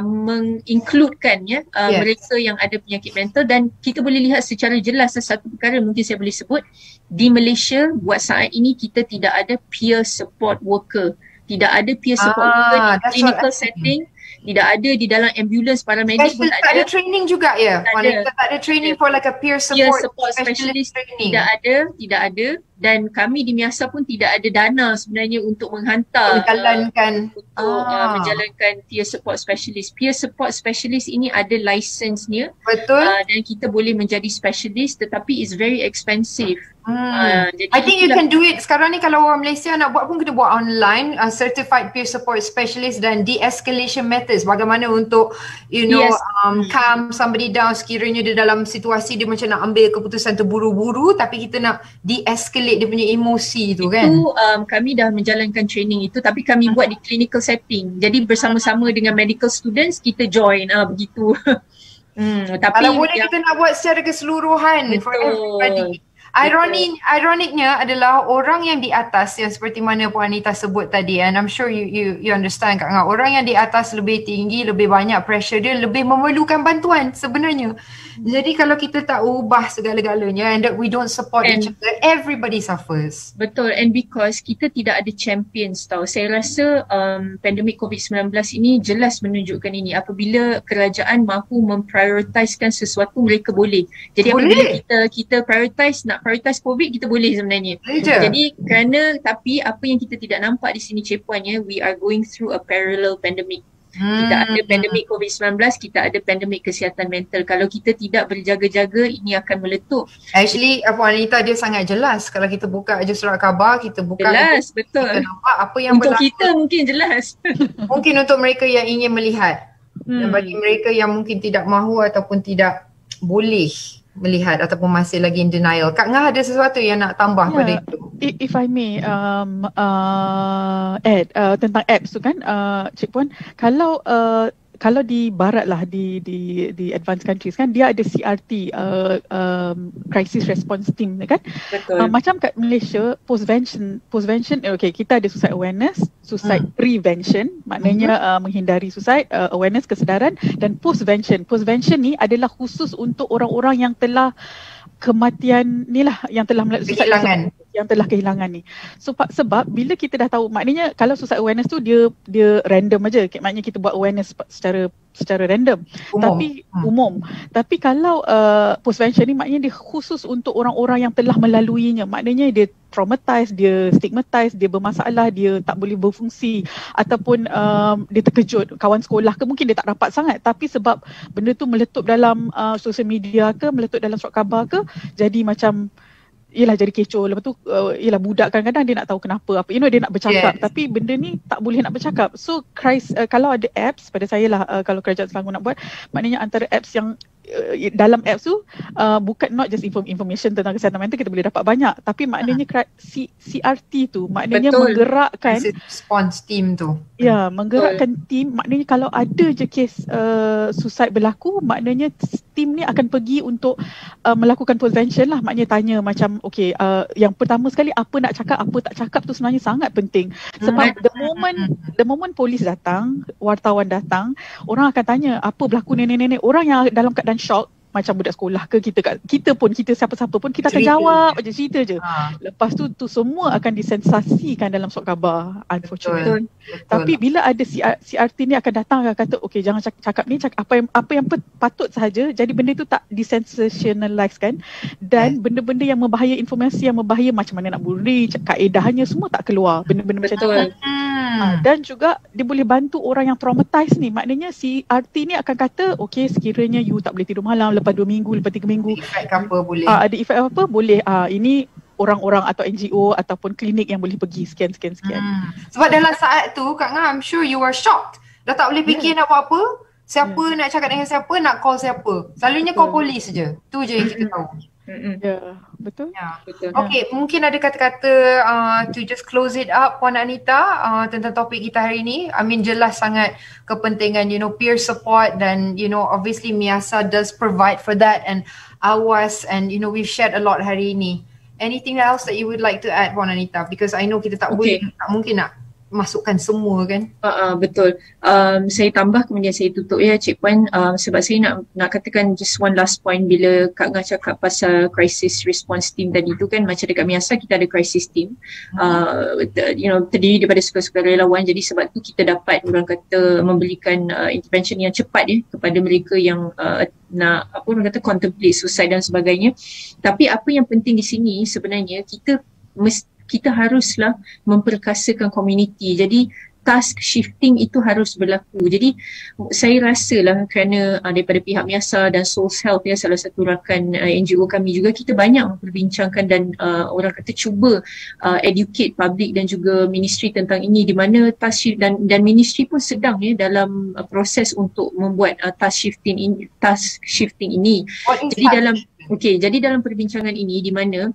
[SPEAKER 2] mengincludekan mereka yang ada penyakit mental. Dan kita boleh lihat secara jelas satu perkara mungkin saya boleh sebut, di Malaysia buat saat ini kita tidak ada peer support worker. Tidak ada peer support worker di clinical setting, tidak ada di dalam ambulans, paramedik pun
[SPEAKER 1] tak ada training juga tak ada training for like a peer support specialist training.
[SPEAKER 2] Tidak ada. Dan kami di Miasa pun tidak ada dana sebenarnya untuk menghantar menjalankan peer support specialist. Peer support specialist ini ada license-nya.
[SPEAKER 1] Betul.
[SPEAKER 2] Dan kita boleh menjadi specialist, tetapi it's very expensive.
[SPEAKER 1] Jadi I think you can do it. Sekarang ni kalau orang Malaysia nak buat pun kita buat online, certified peer support specialist dan de-escalation methods. Bagaimana untuk calm somebody down sekiranya dia dalam situasi dia macam nak ambil keputusan terburu-buru, tapi kita nak de-escalate dia punya emosi tu kan.
[SPEAKER 2] Itu kami dah menjalankan training itu, tapi kami buat di clinical setting. Jadi bersama-sama dengan medical students kita join begitu.
[SPEAKER 1] Tapi kalau boleh kita nak buat secara keseluruhan for everybody. Ironiknya adalah orang yang di atas, yang seperti mana Puan Anita sebut tadi, and I'm sure you understand Kak Ngah, orang yang di atas lebih tinggi, lebih banyak pressure dia, lebih memerlukan bantuan sebenarnya. Jadi kalau kita tak ubah segala-galanya and that we don't support each other, everybody suffers.
[SPEAKER 2] Betul, and because kita tidak ada champions tau. Saya rasa pandemik COVID-19 ini jelas menunjukkan ini. Apabila kerajaan mahu memprioritaskan sesuatu, mereka boleh. Jadi apabila kita prioritize COVID, kita boleh sebenarnya. Jadi tapi apa yang kita tidak nampak di sini Cik Puan, we are going through a parallel pandemic. Kita ada pandemik COVID-19, kita ada pandemik kesihatan mental. Kalau kita tidak berjaga-jaga, ini akan meletup.
[SPEAKER 1] Actually, Puan Anita dia sangat jelas. Kalau kita buka je surat khabar, kita buka
[SPEAKER 2] jelas,
[SPEAKER 1] itu,
[SPEAKER 2] betul.
[SPEAKER 1] kita nampak apa yang
[SPEAKER 2] untuk
[SPEAKER 1] berlaku.
[SPEAKER 2] Kita mungkin jelas.
[SPEAKER 1] Mungkin untuk mereka yang ingin melihat. Dan bagi mereka yang mungkin tidak mahu ataupun tidak boleh melihat ataupun masih lagi in denial. Kak Ngah ada sesuatu yang nak tambah pada itu?
[SPEAKER 3] If I may add tentang apps tu kan, Cik Puan, kalau di barat lah, di advanced countries kan, dia ada CRT, crisis response team kan.
[SPEAKER 2] Betul.
[SPEAKER 3] Macam kat Malaysia, postvention, okay, kita ada suicide awareness, suicide prevention, maknanya menghindari suicide, awareness, kesedaran, dan postvention ni adalah khusus untuk orang-orang yang telah kematian ni lah, yang telah
[SPEAKER 1] kehilangan,
[SPEAKER 3] yang telah kehilangan ni. So sebab bila kita dah tahu, maknanya kalau suicide awareness tu dia random aja, maknanya kita buat awareness secara random, tapi umum. Tapi kalau postvention ni maknanya dia khusus untuk orang-orang yang telah melaluinya, maknanya dia traumatized, dia stigmatized, dia bermasalah, dia tak boleh berfungsi, ataupun dia terkejut, kawan sekolah ke mungkin dia tak rapat sangat, tapi sebab benda tu meletup dalam social media ke, meletup dalam surat khabar ke, jadi macam yelah jadi kecoh. Lepas tu yelah budak kadang-kadang dia nak tahu kenapa, apa dia nak bercakap, tapi benda ni tak boleh nak bercakap. So kalau ada apps, pada saya lah, kalau Kerajaan Selangor nak buat, maknanya antara apps yang dalam apps tu bukan not just information tentang kesihatan mental, kita boleh dapat banyak, tapi maknanya CRT tu maknanya menggerakkan
[SPEAKER 1] response team tu.
[SPEAKER 3] Ya, menggerakkan team, maknanya kalau ada je kes suicide berlaku, maknanya team ni akan pergi untuk melakukan prevention lah, maknanya tanya macam okay, yang pertama sekali apa nak cakap, apa tak cakap tu sebenarnya sangat penting. Sebab the moment polis datang, wartawan datang, orang akan tanya apa berlaku nenek-nenek, orang yang dalam keadaan shock macam budak sekolah ke, kita pun siapa-siapa pun kita akan jawab je, cerita je. Lepas tu semua akan disensasikan dalam surat khabar, unfortunately. Betul. Tapi bila ada CRT ni akan datang, akan kata okey, jangan cakap ni, cakap apa yang patut sahaja, jadi benda tu tak disensationalize kan, dan benda-benda yang membahaya, informasi yang membahaya macam mana nak bunuh, kaedahnya semua tak keluar, benda-benda macam tu. Dan juga dia boleh bantu orang yang traumatized ni, maknanya CRT ni akan kata okey, sekiranya you tak boleh tidur malam lepas 2 minggu, lepas 3 minggu,
[SPEAKER 1] efek apa boleh,
[SPEAKER 3] ada efek apa boleh, ini orang-orang atau NGO ataupun klinik yang boleh pergi sekian.
[SPEAKER 1] Sebab dalam saat tu Kak Ngah, I'm sure you were shocked, dah tak boleh fikir nak buat apa, siapa nak cakap dengan siapa, nak call siapa, selalunya call polis je, tu je yang kita tahu.
[SPEAKER 3] Betul.
[SPEAKER 1] Okay, mungkin ada kata-kata to just close it up, Puan Anita, tentang topik kita hari ni. I mean, jelas sangat kepentingan, peer support, dan obviously Miasa does provide for that, and Awas, and we've shared a lot hari ini. Anything else that you would like to add, Puan Anita? Because I know kita tak mungkin nak masukkan semua kan.
[SPEAKER 2] Betul. Saya tambah kemudian saya tutup ya Cik Puan, sebab saya nak katakan just one last point bila Kak Ngah cakap pasal crisis response team tadi tu kan, macam dekat Miasa kita ada crisis team, terdiri daripada sukarelawan, jadi sebab tu kita dapat orang kata memberikan intervention yang cepat kepada mereka yang nak orang kata contemplate suicide dan sebagainya. Tapi apa yang penting di sini sebenarnya, kita haruslah memperkasakan komuniti. Jadi task shifting itu harus berlaku. Jadi saya rasalah kerana daripada pihak Miasa dan Souls Health, salah satu rakan NGO kami juga, kita banyak memperbincangkan dan orang kata cuba educate public dan juga ministry tentang ini, di mana task shift dan ministry pun sedang dalam proses untuk membuat task shifting ini. Jadi dalam perbincangan ini, di mana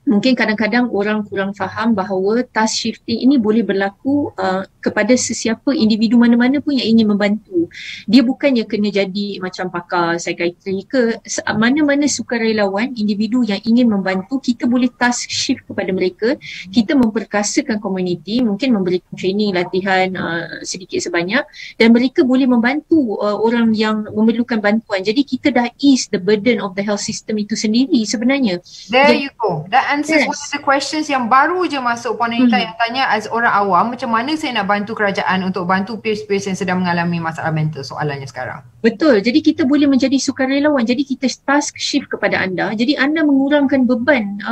[SPEAKER 2] mungkin kadang-kadang orang kurang faham bahawa task shifting ini boleh berlaku kepada sesiapa individu mana-mana pun yang ingin membantu. Dia bukannya kena jadi macam pakar psikiatri ke, mana-mana sukarelawan, individu yang ingin membantu, kita boleh task shift kepada mereka. Kita memperkasakan komuniti, mungkin memberikan training, latihan sedikit sebanyak, dan mereka boleh membantu orang yang memerlukan bantuan. Jadi kita dah ease the burden of the health system itu sendiri sebenarnya.
[SPEAKER 1] There you go. That answers one of the questions yang baru je masuk, Puan Anita, yang tanya as orang awam, macam mana saya nak bantu kerajaan untuk bantu peers-peers yang sedang mengalami masalah mental, soalannya sekarang.
[SPEAKER 2] Betul. Jadi kita boleh menjadi sukarelawan. Jadi kita task shift kepada anda. Jadi anda mengurangkan beban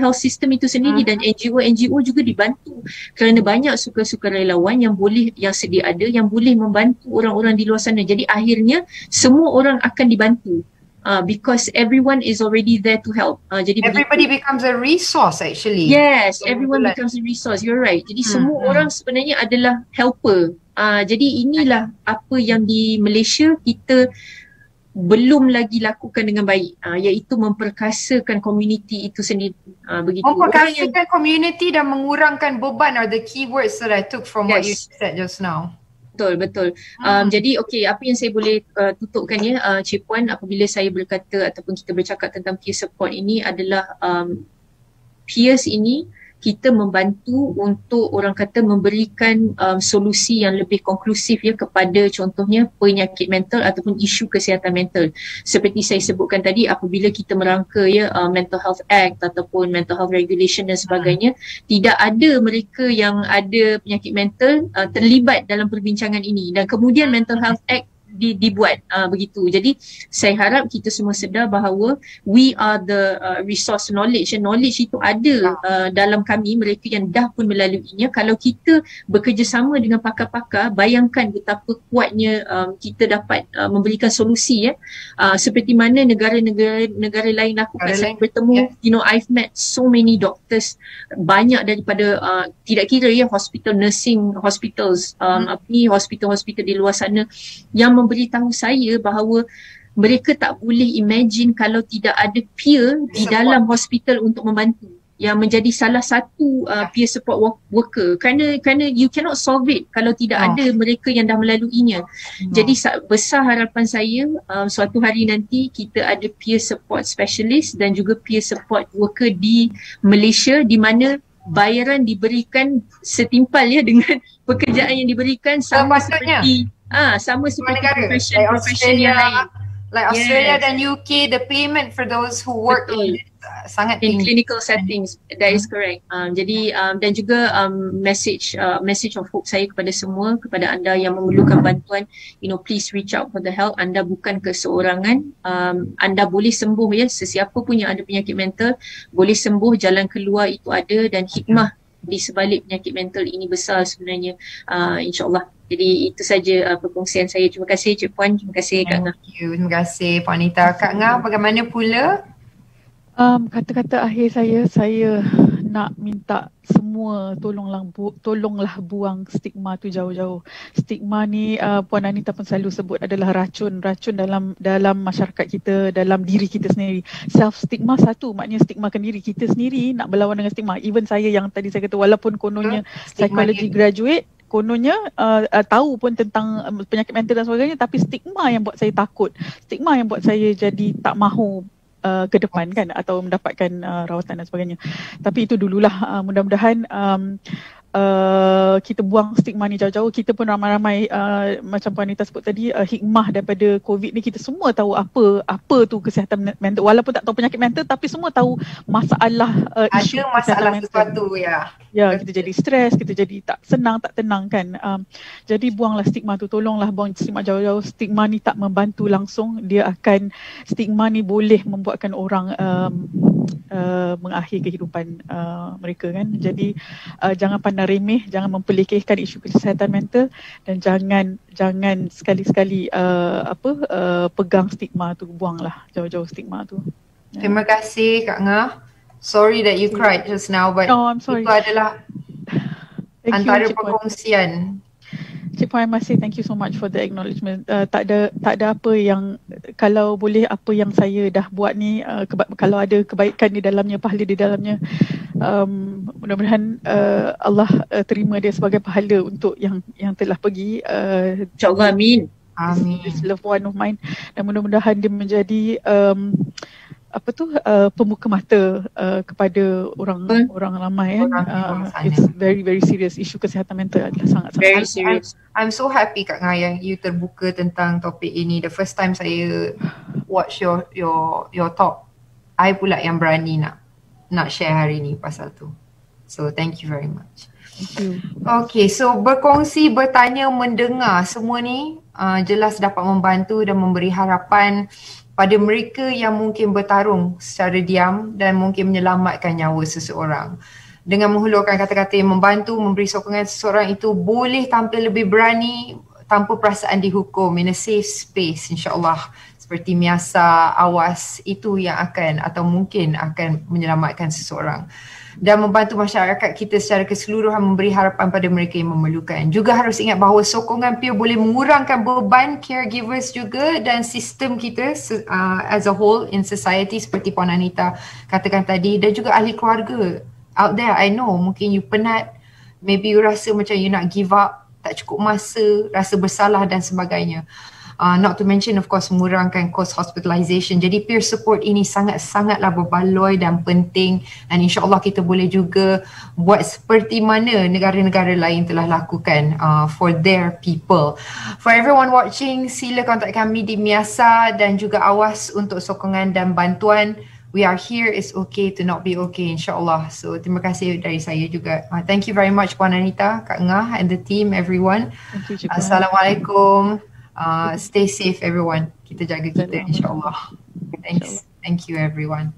[SPEAKER 2] health system itu sendiri, dan NGO juga dibantu kerana banyak sukarelawan yang sedia ada yang boleh membantu orang-orang di luar sana. Jadi akhirnya semua orang akan dibantu. Because everyone is already there to help. Jadi
[SPEAKER 1] everybody becomes a resource actually.
[SPEAKER 2] Yes, everyone becomes a resource. You're right. Jadi semua orang sebenarnya adalah helper. Jadi inilah apa yang di Malaysia kita belum lagi lakukan dengan baik, iaitu memperkasakan community itu sendiri. Begitu.
[SPEAKER 1] Memperkasakan community dan mengurangkan beban are the keywords that I took from what you said just now.
[SPEAKER 2] Betul. Jadi apa yang saya boleh tutupkan ya, Cik Puan, apabila saya berkata ataupun kita bercakap tentang peer support ini adalah peers ini kita membantu untuk orang kata memberikan solusi yang lebih konklusif ya kepada contohnya penyakit mental ataupun isu kesihatan mental. Seperti saya sebutkan tadi, apabila kita merangka ya Mental Health Act ataupun Mental Health Regulation dan sebagainya, tidak ada mereka yang ada penyakit mental terlibat dalam perbincangan ini, dan kemudian Mental Health Act dibuat begitu. Jadi saya harap kita semua sedar bahawa we are the resource knowledge. Knowledge itu ada dalam kami, mereka yang dah pun melaluinya. Kalau kita bekerjasama dengan pakar-pakar, bayangkan betapa kuatnya kita dapat memberikan solusi ya. Seperti mana negara lain lakukan. Saya bertemu, I've met so many doctors, banyak daripada tidak kira ya nursing hospitals, hospital-hospital di luar sana yang memberitahu saya bahawa mereka tak boleh imagine kalau tidak ada peer di dalam hospital untuk membantu, yang menjadi salah satu peer support worker, kerana you cannot solve it kalau tidak ada mereka yang dah melaluinya. Jadi besar harapan saya suatu hari nanti kita ada peer support specialist dan juga peer support worker di Malaysia, di mana bayaran diberikan setimpal ya dengan pekerjaan yang diberikan, sama seperti profession yang lain.
[SPEAKER 1] Like Australia dan UK, the payment for those who work sangat tinggi.
[SPEAKER 2] In clinical settings, that is correct. Jadi dan juga message of hope saya kepada semua, kepada anda yang memerlukan bantuan, please reach out for the help. Anda bukan keseorangan, anda boleh sembuh ya. Sesiapa pun yang ada penyakit mental boleh sembuh, jalan keluar itu ada, dan hikmah di sebalik penyakit mental ini besar sebenarnya, insyaAllah. Jadi itu saja perkongsian saya. Terima kasih Cik Puan, terima kasih Kak Ngah.
[SPEAKER 1] Terima kasih Puan Anita. Kak Ngah, bagaimana pula?
[SPEAKER 3] Kata-kata akhir saya nak minta semua tolonglah buang stigma tu jauh-jauh. Stigma ni Puan Anita pun selalu sebut adalah racun dalam masyarakat kita, dalam diri kita sendiri. Self stigma satu, maknanya stigmakan diri kita sendiri, nak berlawan dengan stigma. Even saya yang tadi saya kata, walaupun kononnya psychology graduate, kononnya tahu pun tentang penyakit mental dan sebagainya, tapi stigma yang buat saya takut, stigma yang buat saya jadi tak mahu ke depan kan, atau mendapatkan rawatan dan sebagainya. Tapi itu dululah, mudah-mudahan kita buang stigma ni jauh-jauh. Kita pun ramai-ramai macam Puan Anita sebut tadi, hikmah daripada COVID ni, kita semua tahu apa tu kesihatan mental, walaupun tak tahu penyakit mental, tapi semua tahu masalah isu
[SPEAKER 1] ada masalah sesuatu ya,
[SPEAKER 3] kita jadi stres, kita jadi tak tenang kan. Jadi buanglah stigma tu, tolonglah buang stigma jauh-jauh. Stigma ni tak membantu langsung, stigma ni boleh membuatkan orang mengakhiri kehidupan mereka kan. Jadi jangan pandang remeh, jangan memperlekehkan isu kesihatan mental, dan jangan sekali-sekali pegang stigma tu, buanglah jauh-jauh stigma tu.
[SPEAKER 1] Terima kasih Kak Ngah. Sorry that you cried just now, but
[SPEAKER 3] I'm sorry.
[SPEAKER 1] Itu adalah antara perkongsian.
[SPEAKER 3] Cik Puan, thank you so much for the acknowledgement. Tak ada apa yang, kalau boleh apa yang saya dah buat ni, kalau ada kebaikan di dalamnya, pahala di dalamnya, mudah-mudahan Allah terima dia sebagai pahala untuk yang telah pergi.
[SPEAKER 2] InsyaAllah, amin.
[SPEAKER 3] This loved one of mine, dan mudah-mudahan dia menjadi pembuka mata kepada orang ramai kan. It's very very serious. Isu kesihatan mental adalah sangat
[SPEAKER 2] very serious.
[SPEAKER 1] I'm so happy Kak Ngah yang you terbuka tentang topik ini. The first time saya watch your talk, I pula yang berani nak share hari ni pasal tu. So thank you very much.
[SPEAKER 3] Thank you.
[SPEAKER 1] Okay, so berkongsi, bertanya, mendengar, semua ni jelas dapat membantu dan memberi harapan pada mereka yang mungkin bertarung secara diam dan mungkin menyelamatkan nyawa seseorang. dengan menghulurkan kata-kata yang membantu, memberi sokongan seseorang itu boleh tampil lebih berani tanpa perasaan dihukum in a safe space, insyaAllah. Seperti Miasa, Awas, itu yang akan atau mungkin akan menyelamatkan seseorang. Dan membantu masyarakat kita secara keseluruhan, memberi harapan pada mereka yang memerlukan. Juga harus ingat bahawa sokongan peer boleh mengurangkan beban caregivers juga dan sistem kita as a whole in society, seperti Puan Anita katakan tadi, dan juga ahli keluarga out there. I know mungkin you penat, maybe you rasa macam you nak give up, tak cukup masa, rasa bersalah dan sebagainya. Not to mention of course mengurangkan cost hospitalization. Jadi peer support ini sangat-sangatlah berbaloi dan penting, dan insyaAllah kita boleh juga buat seperti mana negara-negara lain telah lakukan for their people. For everyone watching, sila kontak kami di Miasa dan juga Awas untuk sokongan dan bantuan. We are here, it's okay to not be okay, insyaAllah. So terima kasih dari saya juga. Thank you very much Puan Anita, Kak Ngah and the team, everyone. Assalamualaikum. Stay safe everyone. Kita jaga kita insyaAllah. Thanks. Thank you everyone.